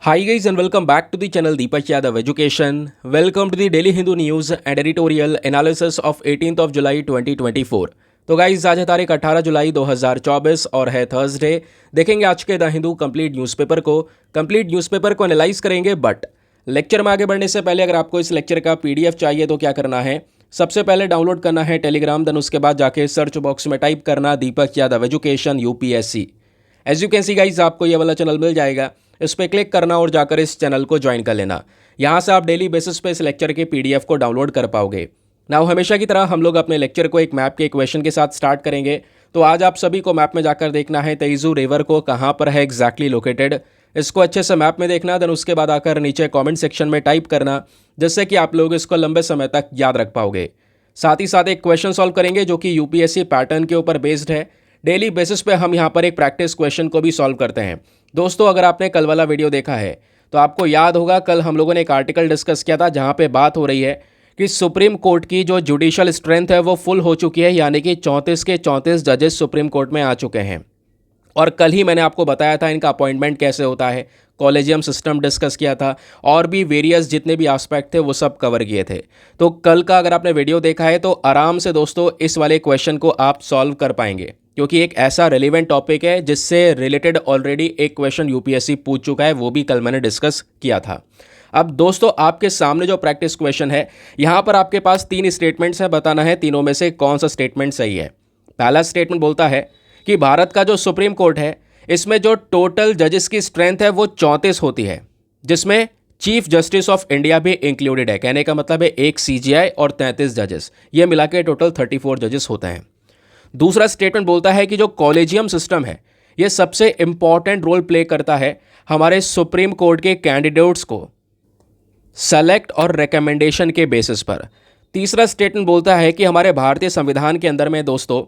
Hi guys and welcome back to the channel Deepak Yadav Education. Welcome to the Daily Hindu News and Editorial Analysis of 18th of July 2024. तो guys आज है तारीख 18 जुलाई 2024 और है Thursday. देखेंगे आज के द हिंदू कंप्लीट न्यूज़पेपर को एनालाइज करेंगे। बट लेक्चर में आगे बढ़ने से पहले अगर आपको इस लेक्चर का पीडीएफ चाहिए तो क्या करना है, सबसे पहले डाउनलोड करना है टेलीग्राम, देन उसके बाद जाके सर्च बॉक्स में टाइप करना Deepak Yadav education UPSC. As you can see guys आपको ये वाला चैनल मिल जाएगा, इस पर क्लिक करना और जाकर इस चैनल को ज्वाइन कर लेना। यहाँ से आप डेली बेसिस पे इस लेक्चर के पीडीएफ को डाउनलोड कर पाओगे। नाउ हमेशा की तरह हम लोग अपने लेक्चर को एक मैप के इक्वेशन के साथ स्टार्ट करेंगे। तो आज आप सभी को मैप में जाकर देखना है तेइजू रिवर को कहाँ पर है एग्जैक्टली लोकेटेड, इसको अच्छे से मैप में देखना, देन उसके बाद आकर नीचे कमेंट सेक्शन में टाइप करना, जिससे कि आप लोग इसको लंबे समय तक याद रख पाओगे। साथ ही साथ एक क्वेश्चन सॉल्व करेंगे जो कि यूपीएससी पैटर्न के ऊपर बेस्ड है। डेली बेसिस पे हम यहाँ पर एक प्रैक्टिस क्वेश्चन को भी सॉल्व करते हैं। दोस्तों अगर आपने कल वाला वीडियो देखा है तो आपको याद होगा कल हम लोगों ने एक आर्टिकल डिस्कस किया था जहाँ पे बात हो रही है कि सुप्रीम कोर्ट की जो जुडिशियल स्ट्रेंथ है वो फुल हो चुकी है, यानी कि 34 के 34 जजेस सुप्रीम कोर्ट में आ चुके हैं। और कल ही मैंने आपको बताया था इनका अपॉइंटमेंट कैसे होता है, कॉलेजियम सिस्टम डिस्कस किया था और भी वेरियस जितने भी एस्पेक्ट थे वो सब कवर किए थे। तो कल का अगर आपने वीडियो देखा है तो आराम से दोस्तों इस वाले क्वेश्चन को आप सॉल्व कर पाएंगे, क्योंकि एक ऐसा रेलिवेंट टॉपिक है जिससे रिलेटेड ऑलरेडी एक क्वेश्चन यूपीएससी पूछ चुका है, वो भी कल मैंने डिस्कस किया था। अब दोस्तों आपके सामने जो प्रैक्टिस क्वेश्चन है, यहाँ पर आपके पास 3 स्टेटमेंट्स हैं, बताना है तीनों में से कौन सा स्टेटमेंट सही है। पहला स्टेटमेंट बोलता है कि भारत का जो सुप्रीम कोर्ट है इसमें जो टोटल जजेस की स्ट्रेंथ है वो 34 होती है, जिसमें चीफ जस्टिस ऑफ इंडिया भी इंक्लूडेड है। कहने का मतलब है एक सीजीआई और 33 जजेस, ये मिला के टोटल 34 जजेस होते हैं। दूसरा स्टेटमेंट बोलता है कि जो कॉलेजियम सिस्टम है ये सबसे इंपॉर्टेंट रोल प्ले करता है हमारे सुप्रीम कोर्ट के कैंडिडेट्स को सेलेक्ट और रिकमेंडेशन के बेसिस पर। तीसरा स्टेटमेंट बोलता है कि हमारे भारतीय संविधान के अंदर में दोस्तों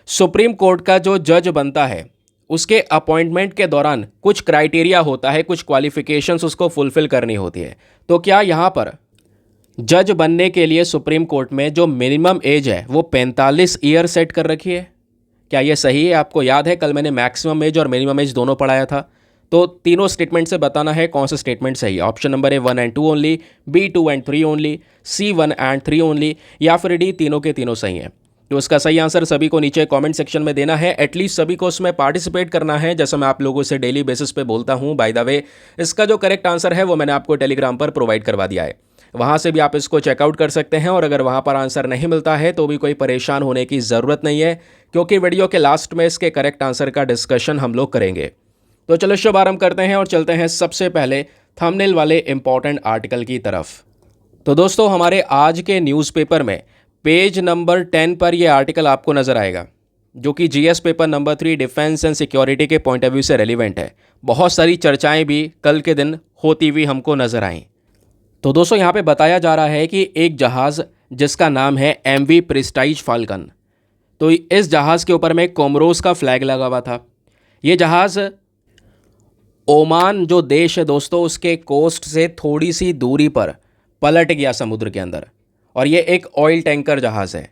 सुप्रीम कोर्ट का जो जज बनता है उसके अपॉइंटमेंट के दौरान कुछ क्राइटेरिया होता है, कुछ क्वालिफिकेशंस उसको फुलफिल करनी होती है। तो क्या यहाँ पर जज बनने के लिए सुप्रीम कोर्ट में जो मिनिमम एज है वो 45 ईयर सेट कर रखी है? क्या ये सही है? आपको याद है कल मैंने मैक्सिमम एज और मिनिमम एज दोनों पढ़ाया था। तो तीनों स्टेटमेंट से बताना है कौन सा स्टेटमेंट सही है। Option number A 1 and 2 only, B 2 and 3 only, C 1 and 3 only, या फिर डी तीनों के तीनों सही हैं। तो उसका सही आंसर सभी को नीचे कमेंट सेक्शन में देना है। एटलीस्ट सभी को उसमें पार्टिसिपेट करना है, जैसा मैं आप लोगों से डेली बेसिस पे बोलता हूँ। बाय द वे इसका जो करेक्ट आंसर है वो मैंने आपको टेलीग्राम पर प्रोवाइड करवा दिया है, वहाँ से भी आप इसको चेकआउट कर सकते हैं। और अगर वहाँ पर आंसर नहीं मिलता है तो भी कोई परेशान होने की ज़रूरत नहीं है, क्योंकि वीडियो के लास्ट में इसके करेक्ट आंसर का डिस्कशन हम लोग करेंगे। तो चलो शुभारंभ करते हैं और चलते हैं सबसे पहले थंबनेल वाले इंपॉर्टेंट आर्टिकल की तरफ। तो दोस्तों हमारे आज के न्यूज़पेपर में पेज नंबर 10 पर यह आर्टिकल आपको नज़र आएगा, जो कि GS paper number 3 defence and security के पॉइंट ऑफ व्यू से रेलिवेंट है। बहुत सारी चर्चाएं भी कल के दिन होती हुई हमको नजर आई। तो दोस्तों यहाँ पे बताया जा रहा है कि एक जहाज़ जिसका नाम है एमवी प्रेस्टाइज फाल्कन, तो इस जहाज़ के ऊपर में कोमोरोस का फ्लैग लगा हुआ था। ये जहाज़ ओमान जो देश है दोस्तों उसके कोस्ट से थोड़ी सी दूरी पर पलट गया समुद्र के अंदर, और ये एक ऑयल टैंकर जहाज़ है।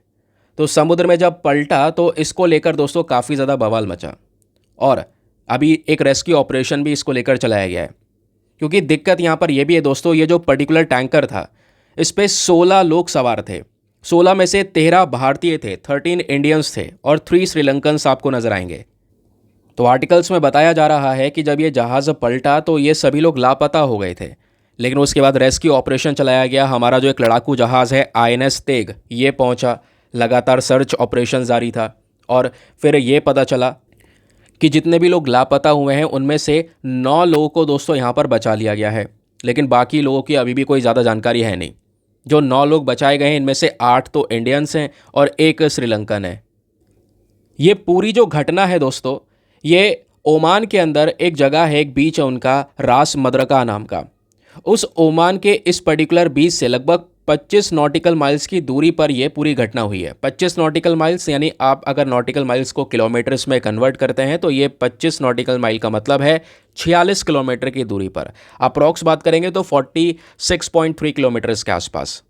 तो समुद्र में जब पलटा तो इसको लेकर दोस्तों काफ़ी ज़्यादा बवाल मचा, और अभी एक रेस्क्यू ऑपरेशन भी इसको लेकर चलाया गया है। क्योंकि दिक्कत यहाँ पर यह भी है दोस्तों, ये जो पर्टिकुलर टैंकर था इस पर 16 लोग सवार थे। 16 में से 13 भारतीय थे, 13 इंडियंस थे और 3 श्रीलंकन्स आपको नजर आएंगे। तो आर्टिकल्स में बताया जा रहा है कि जब ये जहाज़ पलटा तो ये सभी लोग लापता हो गए थे, लेकिन उसके बाद रेस्क्यू ऑपरेशन चलाया गया। हमारा जो एक लड़ाकू जहाज़ है आईएनएस तेग ये पहुंचा, लगातार सर्च ऑपरेशन जारी था, और फिर ये पता चला कि जितने भी लोग लापता हुए हैं उनमें से 9 लोगों को दोस्तों यहाँ पर बचा लिया गया है, लेकिन बाकी लोगों की अभी भी कोई ज़्यादा जानकारी है नहीं। जो 9 लोग बचाए गए हैं इनमें से 8 तो इंडियंस हैं और 1 श्रीलंकन है। ये पूरी जो घटना है दोस्तों ये ओमान के अंदर एक जगह है, एक बीच है उनका रास मदरका नाम का। उस ओमान के इस पर्टिकुलर बीच से लगभग 25 नॉटिकल माइल्स की दूरी पर यह पूरी घटना हुई है। 25 नॉटिकल माइल्स यानी आप अगर नॉटिकल माइल्स को किलोमीटर्स में कन्वर्ट करते हैं तो ये 25 नॉटिकल माइल का मतलब है 46 किलोमीटर की दूरी पर। अप्रॉक्स बात करेंगे तो 46.3 किलोमीटर्स के आसपास।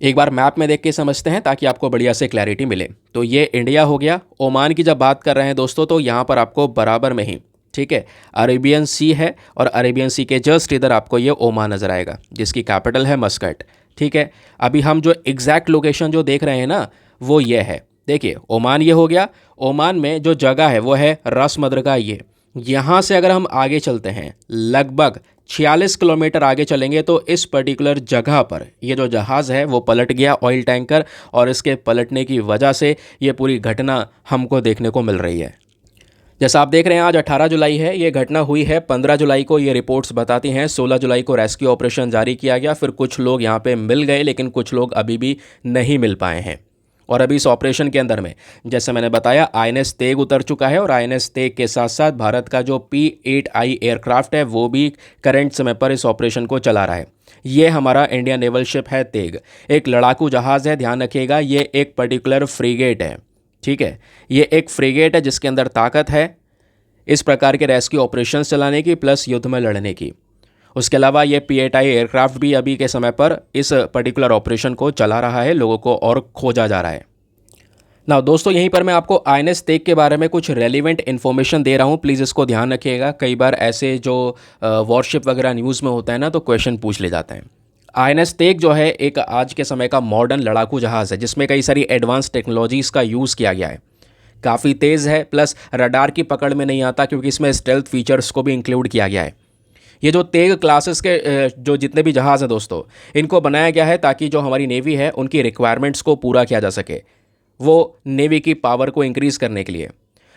एक बार मैप में देख के समझते हैं ताकि आपको बढ़िया से क्लैरिटी मिले। तो ये इंडिया हो गया। ओमान की जब बात कर रहे हैं दोस्तों तो यहाँ पर आपको बराबर में ही ठीक है, अरेबियन सी है और अरेबियन सी के जस्ट इधर आपको ये ओमान नज़र आएगा जिसकी कैपिटल है मस्कट। ठीक है, अभी हम जो एग्जैक्ट लोकेशन जो देख रहे हैं ना वो ये है, देखिए ओमान ये हो गया। ओमान में जो जगह है वो है रस मद्रका। ये यहाँ से अगर हम आगे चलते हैं लगभग 46 किलोमीटर आगे चलेंगे तो इस पर्टिकुलर जगह पर ये जो जहाज़ है वो पलट गया, ऑयल टैंकर, और इसके पलटने की वजह से ये पूरी घटना हमको देखने को मिल रही है। जैसा आप देख रहे हैं आज 18 जुलाई है, ये घटना हुई है 15 जुलाई को, ये रिपोर्ट्स बताती हैं 16 जुलाई को रेस्क्यू ऑपरेशन जारी किया गया, फिर कुछ लोग यहाँ पे मिल गए लेकिन कुछ लोग अभी भी नहीं मिल पाए हैं। और अभी इस ऑपरेशन के अंदर में जैसे मैंने बताया INS तेग उतर चुका है और INS तेग के साथ साथ भारत का जो P-8I एयरक्राफ्ट है वो भी करंट समय पर इस ऑपरेशन को चला रहा है। ये हमारा इंडियन नेवल शिप है तेग, एक लड़ाकू जहाज़ है, ध्यान रखिएगा ये एक पर्टिकुलर फ्रीगेट है। ठीक है, ये एक फ्रीगेट है जिसके अंदर ताकत है इस प्रकार के रेस्क्यू ऑपरेशंस चलाने की प्लस युद्ध में लड़ने की। उसके अलावा ये P-8I एयरक्राफ्ट भी अभी के समय पर इस पर्टिकुलर ऑपरेशन को चला रहा है, लोगों को और खोजा जा रहा है। ना दोस्तों यहीं पर मैं आपको INS तेग के बारे में कुछ रेलिवेंट इन्फॉर्मेशन दे रहा हूँ, प्लीज़ इसको ध्यान रखिएगा। कई बार ऐसे जो वॉरशिप वगैरह न्यूज़ में होता है ना तो क्वेश्चन पूछ ले जाते हैं। INS तेग जो है एक आज के समय का मॉडर्न लड़ाकू जहाज़ है जिसमें कई सारी एडवांस टेक्नोलॉजीज़ का यूज़ किया गया है। काफ़ी तेज़ है, प्लस रडार की पकड़ में नहीं आता क्योंकि इसमें स्टेल्थ फीचर्स को भी इंक्लूड किया गया है। ये जो तेग क्लासेस के जो जितने भी जहाज़ हैं दोस्तों, इनको बनाया गया है ताकि जो हमारी नेवी है उनकी रिक्वायरमेंट्स को पूरा किया जा सके, वो नेवी की पावर को इंक्रीज़ करने के लिए।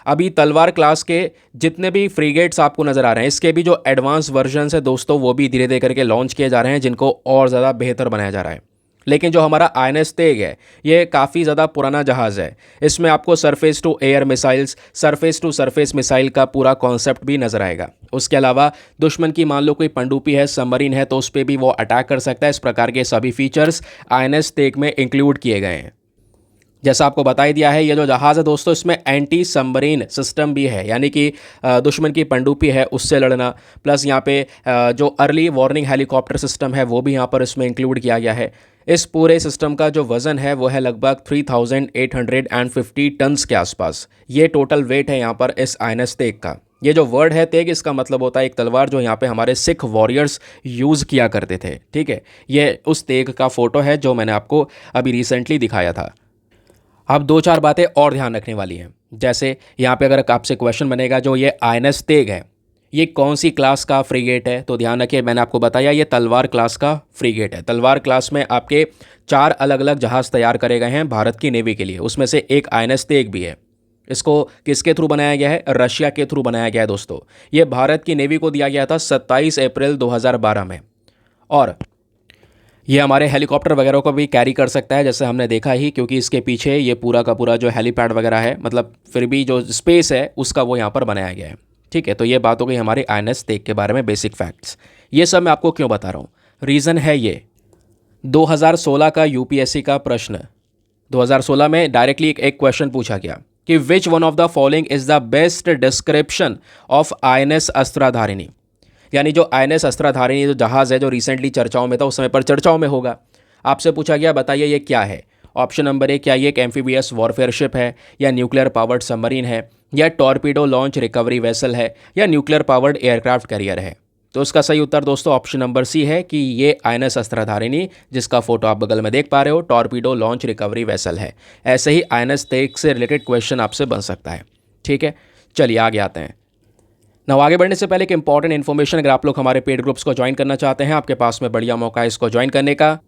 अभी तलवार क्लास के जितने भी फ्रीगेट्स आपको नज़र आ रहे हैं इसके भी जो एडवांस वर्जन्स है दोस्तों वो भी धीरे धीरे करके लॉन्च किए जा रहे हैं जिनको और ज़्यादा बेहतर बनाया जा रहा है। लेकिन जो हमारा INS तेग है ये काफ़ी ज़्यादा पुराना जहाज़ है, इसमें आपको surface to air missiles, surface to surface missile का पूरा कॉन्सेप्ट भी नज़र आएगा। उसके अलावा दुश्मन की मान लो कोई पनडुब्बी है, सबमरीन है तो उस पर भी वो अटैक कर सकता है। इस प्रकार के सभी फीचर्स INS तेग में इंक्लूड किए गए हैं। जैसा आपको बता ही दिया है ये जो जहाज़ है दोस्तों इसमें एंटी सबमरीन सिस्टम भी है, यानी कि दुश्मन की पनडुब्बी है उससे लड़ना, प्लस यहाँ पे जो अर्ली वार्निंग हेलीकॉप्टर सिस्टम है वो भी यहाँ पर इसमें इंक्लूड किया गया है। इस पूरे सिस्टम का जो वज़न है वो है लगभग 3850 टन्स के आसपास। ये टोटल वेट है यहाँ पर इस INS तेग का। ये जो वर्ड है तेग इसका मतलब होता है एक तलवार जो यहाँ पे हमारे सिख वॉरियर्स यूज़ किया करते थे। ठीक है, ये उस तेग का फ़ोटो है जो मैंने आपको अभी रिसेंटली दिखाया था। अब दो चार बातें और ध्यान रखने वाली हैं, जैसे यहाँ पे अगर आपसे क्वेश्चन बनेगा जो ये INS तेग है ये कौन सी क्लास का फ्रीगेट है, तो ध्यान रखिए मैंने आपको बताया ये तलवार क्लास का फ्रीगेट है। तलवार क्लास में आपके 4 अलग अलग जहाज़ तैयार करे गए हैं भारत की नेवी के लिए, उसमें से एक INS तेग भी है। इसको किसके थ्रू बनाया गया है? रशिया के थ्रू बनाया गया है दोस्तों। ये भारत की नेवी को दिया गया था 27 अप्रैल 2012 में, और ये हमारे हेलीकॉप्टर वगैरह को भी कैरी कर सकता है जैसे हमने देखा ही, क्योंकि इसके पीछे ये पूरा का पूरा जो हेलीपैड वगैरह है, मतलब फिर भी जो स्पेस है उसका वो यहाँ पर बनाया गया है। ठीक है, तो ये बात हो गई हमारे INS तेग के बारे में बेसिक फैक्ट्स। ये सब मैं आपको क्यों बता रहा हूँ, रीज़न है ये 2016 का UPSC का प्रश्न। 2016 में डायरेक्टली एक क्वेश्चन पूछा गया कि which one of the following is the best description of INS अस्त्राधारिणी, यानी जो INS अस्त्राधारिणी जो जहाज़ है जो रिसेंटली चर्चाओं में था उस समय पर चर्चाओं में होगा। आपसे पूछा गया बताइए ये क्या है। ऑप्शन नंबर ए, क्या ये एक एम्फीबियस वॉरफेयर शिप है, या न्यूक्लियर पावर्ड सबमरीन है, या टॉर्पीडो लॉन्च रिकवरी वेसल है, या न्यूक्लियर पावर्ड एयरक्राफ्ट कैरियर है। तो उसका सही उत्तर दोस्तों ऑप्शन नंबर सी है कि ये INS अस्त्राधारिणी जिसका फोटो आप बगल में देख पा रहे हो टॉर्पीडो लॉन्च रिकवरी वेसल है। ऐसे ही INS तेग से रिलेटेड क्वेश्चन आपसे बन सकता है। ठीक है, चलिए आगे आते हैं। ना आगे बढ़ने से पहले एक इंपॉर्टेंट इन्फॉर्मेशन, अगर आप लोग हमारे पेड ग्रुप्स को ज्वाइन करना चाहते हैं, आपके पास में बढ़िया मौका है इसको ज्वाइन करने का।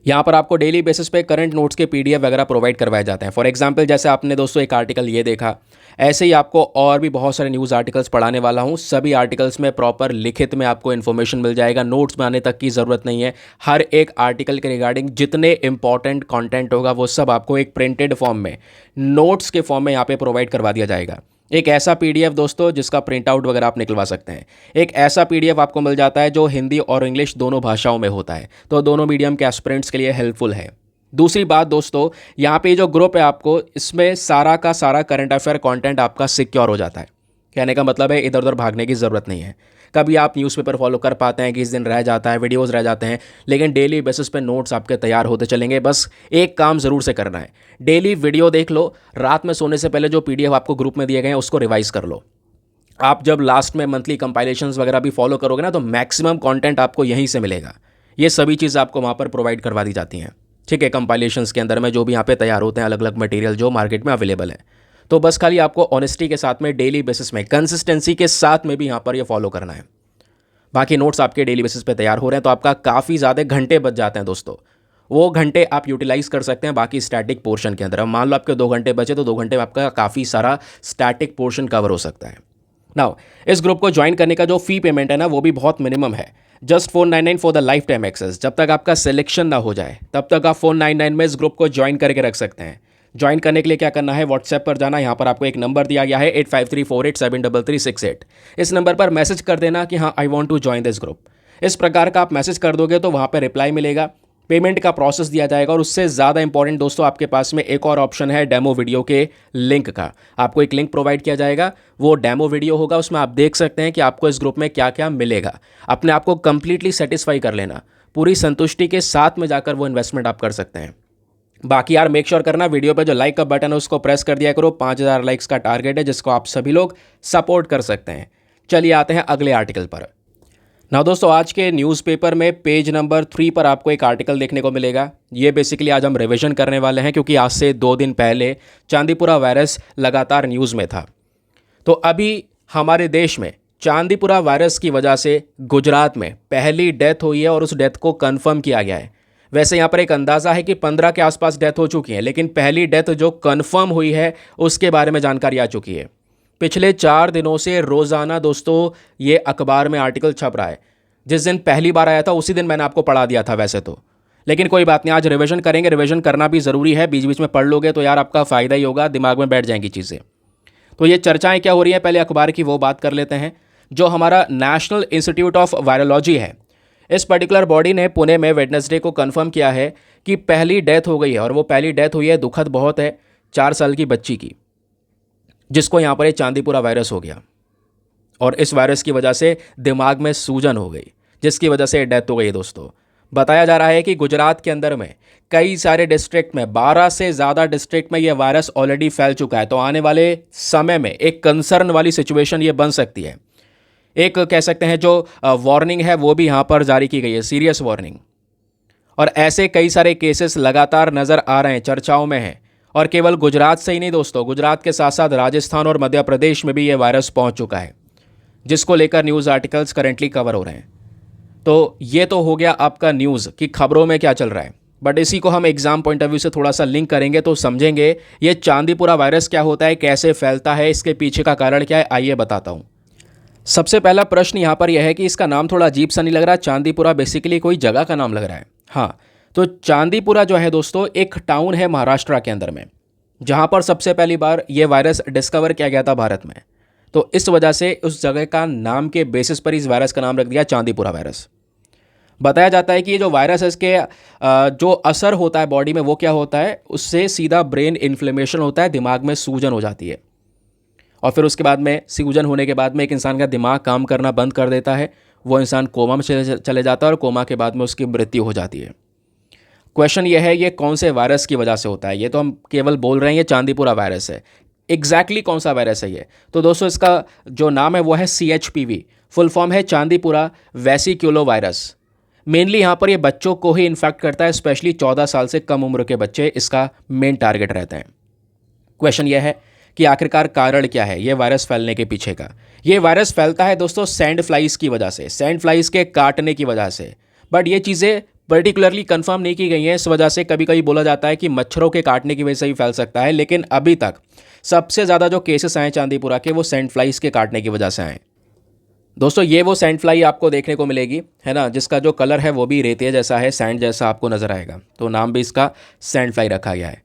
यहाँ पर आपको डेली बेसिस पे करंट नोट्स के PDF वगैरह प्रोवाइड करवाए जाते हैं। फॉर एग्जांपल जैसे आपने दोस्तों एक आर्टिकल ये देखा, ऐसे ही आपको और भी बहुत सारे न्यूज़ आर्टिकल्स पढ़ाने वाला हूँ। सभी आर्टिकल्स में प्रॉपर लिखित में आपको इन्फॉर्मेशन मिल जाएगा, नोट्स बनाने तक की ज़रूरत नहीं है। हर एक आर्टिकल के रिगार्डिंग जितने इंपॉर्टेंट कॉन्टेंट होगा वो सब आपको एक प्रिंटेड फॉर्म में, नोट्स के फॉर्म में यहाँ पे प्रोवाइड करवा दिया जाएगा। एक ऐसा PDF दोस्तों जिसका प्रिंट आउट वगैरह आप निकलवा सकते हैं। एक ऐसा PDF आपको मिल जाता है जो हिंदी और इंग्लिश दोनों भाषाओं में होता है, तो दोनों मीडियम के एस्पिरेंट्स के लिए हेल्पफुल है। दूसरी बात दोस्तों, यहाँ पे जो ग्रुप है आपको इसमें सारा का सारा करंट अफेयर कंटेंट आपका सिक्योर हो जाता है। कहने का मतलब है इधर उधर भागने की ज़रूरत नहीं है। कभी आप न्यूज़पेपर फॉलो कर पाते हैं कि इस दिन रह जाता है, वीडियोस रह जाते हैं, लेकिन डेली बेसिस पे नोट्स आपके तैयार होते चलेंगे। बस एक काम ज़रूर से करना है, डेली वीडियो देख लो, रात में सोने से पहले जो PDF आपको ग्रुप में दिए गए हैं उसको रिवाइज़ कर लो। आप जब लास्ट में मंथली कंपाइलेशंस वगैरह भी फॉलो करोगे ना, तो मैक्सिमम कंटेंट आपको यहीं से मिलेगा। ये सभी चीज़ आपको वहाँ पर प्रोवाइड करवा दी जाती हैं, ठीक है, कंपाइलेशंस के अंदर में जो भी यहाँ पे तैयार होते हैं अलग अलग मटेरियल जो मार्केट में अवेलेबल है। तो बस खाली आपको ऑनेस्टी के साथ में डेली बेसिस में कंसिस्टेंसी के साथ में भी यहाँ पर ये फॉलो करना है। बाकी नोट्स आपके डेली बेसिस पे तैयार हो रहे हैं तो आपका काफ़ी ज़्यादा घंटे बच जाते हैं दोस्तों। वो घंटे आप यूटिलाइज कर सकते हैं बाकी स्टैटिक पोर्शन के अंदर। अब मान लो आपके 2 घंटे बचे तो 2 घंटे में आपका काफ़ी सारा स्टैटिक पोर्शन कवर हो सकता है। नाउ इस ग्रुप को ज्वाइन करने का जो फी पेमेंट है ना, वो भी बहुत मिनिमम है, just 499 for the life time access. जब तक आपका सिलेक्शन ना हो जाए तब तक आप 499 में इस ग्रुप को ज्वाइन करके रख सकते हैं। ज्वाइन करने के लिए क्या करना है, व्हाट्सएप पर जाना, यहाँ पर आपको एक नंबर दिया गया है 8534873368। इस नंबर पर मैसेज कर देना कि हाँ I want to join this group. इस प्रकार का आप मैसेज कर दोगे तो वहाँ पर रिप्लाई मिलेगा, पेमेंट का प्रोसेस दिया जाएगा। और उससे ज़्यादा इंपॉर्टेंट दोस्तों, आपके पास में एक और ऑप्शन है डेमो वीडियो के लिंक का। आपको एक लिंक प्रोवाइड किया जाएगा, वो डेमो वीडियो होगा, उसमें आप देख सकते हैं कि आपको इस ग्रुप में क्या क्या मिलेगा। अपने आप को कंप्लीटली सेटिस्फाई कर लेना, पूरी संतुष्टि के साथ में जाकर वो इन्वेस्टमेंट आप कर सकते हैं। बाकी यार मेक श्योर करना वीडियो पे जो लाइक का बटन है उसको प्रेस कर दिया करो। 5000 लाइक्स का टारगेट है जिसको आप सभी लोग सपोर्ट कर सकते हैं। चलिए आते हैं अगले आर्टिकल पर। ना दोस्तों, आज के न्यूज़पेपर में पेज नंबर 3 पर आपको एक आर्टिकल देखने को मिलेगा। ये बेसिकली आज हम रिवीजन करने वाले हैं क्योंकि आज से 2 दिन पहले चांदीपुरा वायरस लगातार न्यूज़ में था। तो अभी हमारे देश में चांदीपुरा वायरस की वजह से गुजरात में पहली डेथ हुई है और उस डेथ को कंफर्म किया गया है। वैसे यहाँ पर एक अंदाज़ा है कि 15 के आसपास डेथ हो चुकी है, लेकिन पहली डेथ जो कंफर्म हुई है उसके बारे में जानकारी आ चुकी है। पिछले 4 दिनों से रोज़ाना दोस्तों ये अखबार में आर्टिकल छप रहा है। जिस दिन पहली बार आया था उसी दिन मैंने आपको पढ़ा दिया था वैसे तो, लेकिन कोई बात नहीं, आज रिवीजन करेंगे। रिवीजन करना भी ज़रूरी है, बीच बीच में पढ़ लोगे तो यार आपका फ़ायदा ही होगा, दिमाग में बैठ जाएंगी चीज़ें। तो ये चर्चाएं क्या हो रही हैं, पहले अखबार की वो बात कर लेते हैं। जो हमारा नेशनल इंस्टीट्यूट ऑफ वायरोलॉजी है, इस पर्टिकुलर बॉडी ने पुणे में वेडनेसडे को कंफर्म किया है कि पहली डेथ हो गई है। और वो पहली डेथ हुई है, दुखद बहुत है, 4 साल की बच्ची की, जिसको यहाँ पर ये चांदीपुरा वायरस हो गया। और इस वायरस की वजह से दिमाग में सूजन हो गई, जिसकी वजह से डेथ हो गई। दोस्तों बताया जा रहा है कि गुजरात के अंदर में कई सारे डिस्ट्रिक्ट में, 12 से ज़्यादा डिस्ट्रिक्ट में यह वायरस ऑलरेडी फैल चुका है। तो आने वाले समय में एक कंसर्न वाली सिचुएशन ये बन सकती है। एक कह सकते हैं जो वार्निंग है वो भी यहाँ पर जारी की गई है, सीरियस वार्निंग। और ऐसे कई सारे केसेस लगातार नज़र आ रहे हैं, चर्चाओं में हैं। और केवल गुजरात से ही नहीं दोस्तों, गुजरात के साथ साथ राजस्थान और मध्य प्रदेश में भी ये वायरस पहुँच चुका है, जिसको लेकर न्यूज़ आर्टिकल्स करेंटली कवर हो रहे हैं। तो ये तो हो गया आपका न्यूज़ कि खबरों में क्या चल रहा है। बट इसी को हम एग्जाम पॉइंट ऑफ व्यू से थोड़ा सा लिंक करेंगे तो समझेंगे ये चांदीपुरा वायरस क्या होता है, कैसे फैलता है, इसके पीछे का कारण क्या है। आइए बताता हूँ। सबसे पहला प्रश्न यहाँ पर यह है कि इसका नाम थोड़ा अजीब सा नहीं लग रहा। चांदीपुरा बेसिकली कोई जगह का नाम लग रहा है। हाँ, तो चांदीपुरा जो है दोस्तों एक टाउन है महाराष्ट्र के अंदर में, जहाँ पर सबसे पहली बार ये वायरस डिस्कवर किया गया था भारत में। तो इस वजह से उस जगह का नाम के बेसिस पर इस वायरस का नाम रख दिया चांदीपुरा वायरस। बताया जाता है कि ये जो वायरस है इसके जो असर होता है बॉडी में वो क्या होता है, उससे सीधा ब्रेन इन्फ्लेमेशन होता है, दिमाग में सूजन हो जाती है। और फिर उसके बाद में सूजन होने के बाद में एक इंसान का दिमाग काम करना बंद कर देता है, वो इंसान कोमा में चले जाता है और कोमा के बाद में उसकी मृत्यु हो जाती है। क्वेश्चन ये है ये कौन से वायरस की वजह से होता है। ये तो हम केवल बोल रहे हैं ये चांदीपुरा वायरस है, एग्जैक्टली कौन सा वायरस है ये। तो दोस्तों इसका जो नाम है वो है CHPV, फुल फॉर्म है चांदीपुरा वेसिक्यूलो वायरस। मेनली यहाँ पर ये बच्चों को ही इन्फेक्ट करता है, स्पेशली 14 साल से कम उम्र के बच्चे इसका मेन टारगेट रहते हैं। क्वेश्चन ये है कि आखिरकार कारण क्या है ये वायरस फैलने के पीछे का। ये वायरस फैलता है दोस्तों सैंड फ्लाइज की वजह से, सैंड फ्लाइज के काटने की वजह से। बट ये चीज़ें पर्टिकुलरली कंफर्म नहीं की गई हैं, इस वजह से कभी कभी बोला जाता है कि मच्छरों के काटने की वजह से भी फैल सकता है। लेकिन अभी तक सबसे ज़्यादा जो केसेस आए चांदीपुरा के वो सैंड फ्लाइज के काटने की वजह से आए। दोस्तों ये वो सैंड फ्लाई आपको देखने को मिलेगी, है ना, जिसका जो कलर है वो भी रेतिया जैसा है, सैंड जैसा आपको नज़र आएगा। तो नाम भी इसका सैंड फ्लाई रखा गया है।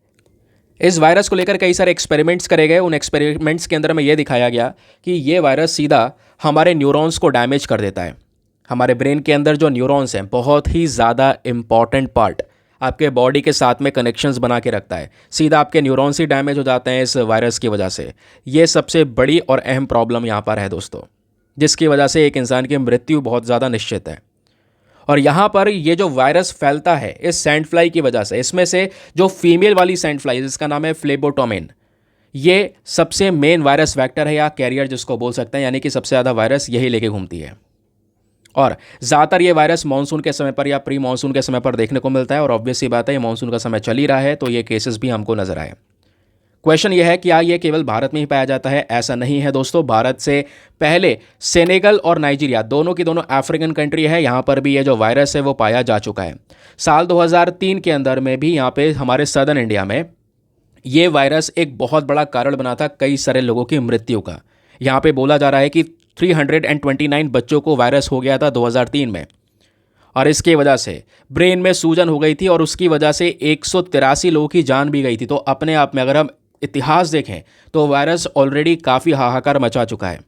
इस वायरस को लेकर कई सारे एक्सपेरिमेंट्स करे गए। उन एक्सपेरिमेंट्स के अंदर में ये दिखाया गया कि ये वायरस सीधा हमारे न्यूरॉन्स को डैमेज कर देता है। हमारे ब्रेन के अंदर जो न्यूरॉन्स हैं, बहुत ही ज़्यादा इंपॉर्टेंट पार्ट, आपके बॉडी के साथ में कनेक्शंस बना के रखता है, सीधा आपके न्यूरॉन्स ही डैमेज हो जाते हैं इस वायरस की वजह से। ये सबसे बड़ी और अहम प्रॉब्लम यहाँ पर है दोस्तों, जिसकी वजह से एक इंसान की मृत्यु बहुत ज़्यादा निश्चित है। और यहाँ पर ये जो वायरस फैलता है इस सैंड फ्लाई की वजह से, इसमें से जो फीमेल वाली सैंड फ्लाई जिसका नाम है फ्लेबोटोमेन, ये सबसे मेन वायरस वेक्टर है या कैरियर जिसको बोल सकते हैं, यानी कि सबसे ज़्यादा वायरस यही लेके घूमती है। और ज़्यादातर ये वायरस मानसून के समय पर या प्री मानसून के समय पर देखने को मिलता है, और ऑब्वियस सी बात है ये मानसून का समय चल ही रहा है तो ये केसेस भी हमको नजर आए। क्वेश्चन ये है कि क्या ये केवल भारत में ही पाया जाता है? ऐसा नहीं है दोस्तों। भारत से पहले सेनेगल और नाइजीरिया दोनों की दोनों अफ्रीकन कंट्री है, यहाँ पर भी ये जो वायरस है वो पाया जा चुका है। साल 2003 के अंदर में भी यहाँ पे हमारे सदर्न इंडिया में ये वायरस एक बहुत बड़ा कारण बना था कई सारे लोगों की मृत्यु का। यहाँ पे बोला जा रहा है कि 329 बच्चों को वायरस हो गया था 2003 में, और इसकी वजह से ब्रेन में सूजन हो गई थी और उसकी वजह से 183 लोगों की जान भी गई थी। तो अपने आप में अगर हम इतिहास देखें तो वायरस ऑलरेडी काफ़ी हाहाकार मचा चुका है।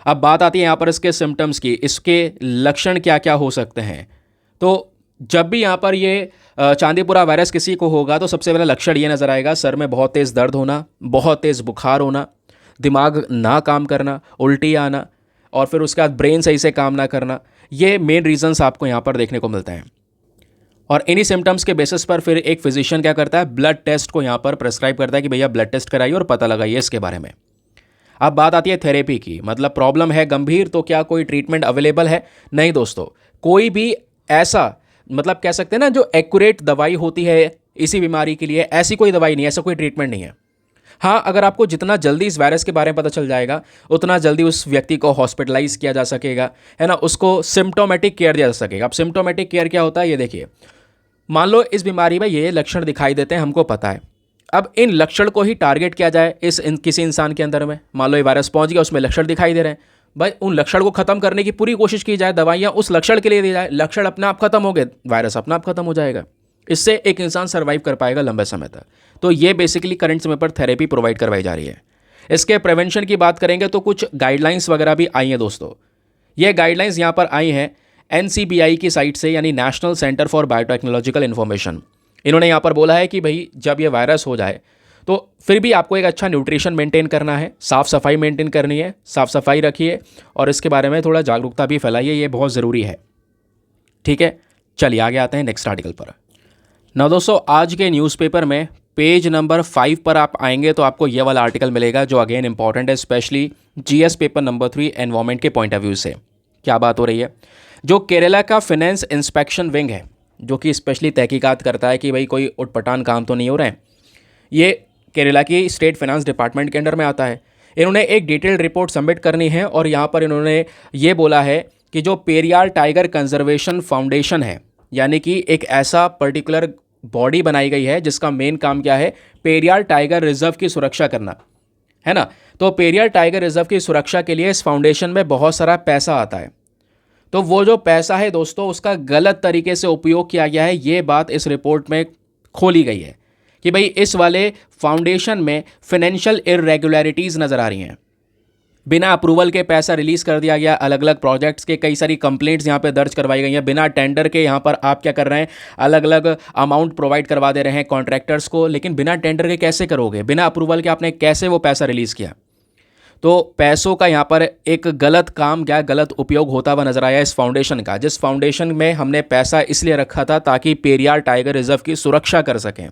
अब बात आती है यहाँ पर इसके सिम्टम्स की, इसके लक्षण क्या क्या हो सकते हैं। तो जब भी यहाँ पर ये चांदीपुरा वायरस किसी को होगा तो सबसे पहला लक्षण ये नज़र आएगा, सर में बहुत तेज़ दर्द होना, बहुत तेज़ बुखार होना, दिमाग ना काम करना, उल्टी आना, और फिर उसके बाद ब्रेन सही से काम ना करना। ये मेन रीजंस आपको यहाँ पर देखने को मिलते हैं। और इन्हीं सिम्टम्स के बेसिस पर फिर एक फिजिशियन क्या करता है, ब्लड टेस्ट को यहाँ पर प्रेस्क्राइब करता है कि भैया ब्लड टेस्ट कराइए और पता लगाइए इसके बारे में। अब बात आती है थेरेपी की, मतलब प्रॉब्लम है गंभीर तो क्या कोई ट्रीटमेंट अवेलेबल है? नहीं दोस्तों, कोई भी ऐसा मतलब कह सकते हैं ना जो एक्यूरेट दवाई होती है इसी बीमारी के लिए, ऐसी कोई दवाई नहीं है, ऐसा कोई ट्रीटमेंट नहीं है। हाँ, अगर आपको जितना जल्दी इस वायरस के बारे में पता चल जाएगा उतना जल्दी उस व्यक्ति को हॉस्पिटलाइज किया जा सकेगा, है ना, उसको सिम्टोमेटिक केयर दिया जा सकेगा। अब सिम्टोमेटिक केयर क्या होता है ये देखिए, मान लो इस बीमारी में ये लक्षण दिखाई देते हैं, हमको पता है। अब इन लक्षण को ही टारगेट किया जाए किसी इंसान के अंदर में, मान लो ये वायरस पहुंच गया, उसमें लक्षण दिखाई दे रहे हैं, भाई उन लक्षण को खत्म करने की पूरी कोशिश की जाए, दवाइयाँ उस लक्षण के लिए दी जाए, लक्षण अपने आप खत्म हो गए, वायरस अपने आप खत्म हो जाएगा। इससे एक इंसान सर्वाइव कर पाएगा लंबे समय तक। तो ये बेसिकली करंट समय पर थेरेपी प्रोवाइड करवाई जा रही है। इसके प्रिवेंशन की बात करेंगे तो कुछ गाइडलाइंस वगैरह भी आई हैं दोस्तों। ये गाइडलाइंस यहाँ पर आई हैं NCBI की साइट से, यानी national centre for biotechnological information. इन्होंने यहाँ पर बोला है कि भाई जब ये वायरस हो जाए तो फिर भी आपको एक अच्छा न्यूट्रिशन मेंटेन करना है, साफ़ सफाई मेंटेन करनी है, साफ़ सफाई रखिए और इसके बारे में थोड़ा जागरूकता भी फैलाइए, ये बहुत ज़रूरी है। ठीक है, चलिए आगे आते हैं नेक्स्ट आर्टिकल पर। ना दोस्तों, आज के न्यूज़पेपर में पेज नंबर 5 पर आप आएंगे तो आपको ये वाला आर्टिकल मिलेगा जो अगेन इंपॉर्टेंट है, specially GS paper number 3 environment के पॉइंट ऑफ व्यू से। क्या बात हो रही है, जो केरला का फाइनेंस इंस्पेक्शन विंग है जो कि स्पेशली तहकीकात करता है कि भाई कोई उटपटांग काम तो नहीं हो रहे हैं, ये केरला की स्टेट फाइनेंस डिपार्टमेंट के अंडर में आता है। इन्होंने एक डिटेल्ड रिपोर्ट सबमिट करनी है और यहाँ पर इन्होंने ये बोला है कि जो पेरियार टाइगर कंजर्वेशन फाउंडेशन है, यानी कि एक ऐसा पर्टिकुलर बॉडी बनाई गई है जिसका मेन काम क्या है, पेरियार टाइगर रिजर्व की सुरक्षा करना, है ना। तो पेरियार टाइगर रिजर्व की सुरक्षा के लिए इस फाउंडेशन में बहुत सारा पैसा आता है। तो वो जो पैसा है दोस्तों उसका गलत तरीके से उपयोग किया गया है, ये बात इस रिपोर्ट में खोली गई है कि भाई इस वाले फाउंडेशन में फाइनेंशियल इरेगुलरिटीज़ नज़र आ रही हैं। बिना अप्रूवल के पैसा रिलीज़ कर दिया गया, अलग अलग प्रोजेक्ट्स के कई सारी कंप्लेंट्स यहाँ पे दर्ज करवाई गई हैं। बिना टेंडर के यहाँ पर आप क्या कर रहे हैं, अलग अलग अमाउंट प्रोवाइड करवा दे रहे हैं कॉन्ट्रैक्टर्स को, लेकिन बिना टेंडर के कैसे करोगे, बिना अप्रूवल के आपने कैसे वो पैसा रिलीज़ किया। तो पैसों का यहाँ पर एक गलत काम क्या गलत उपयोग होता हुआ नजर आया इस फाउंडेशन का, जिस फाउंडेशन में हमने पैसा इसलिए रखा था ताकि पेरियार टाइगर रिजर्व की सुरक्षा कर सकें,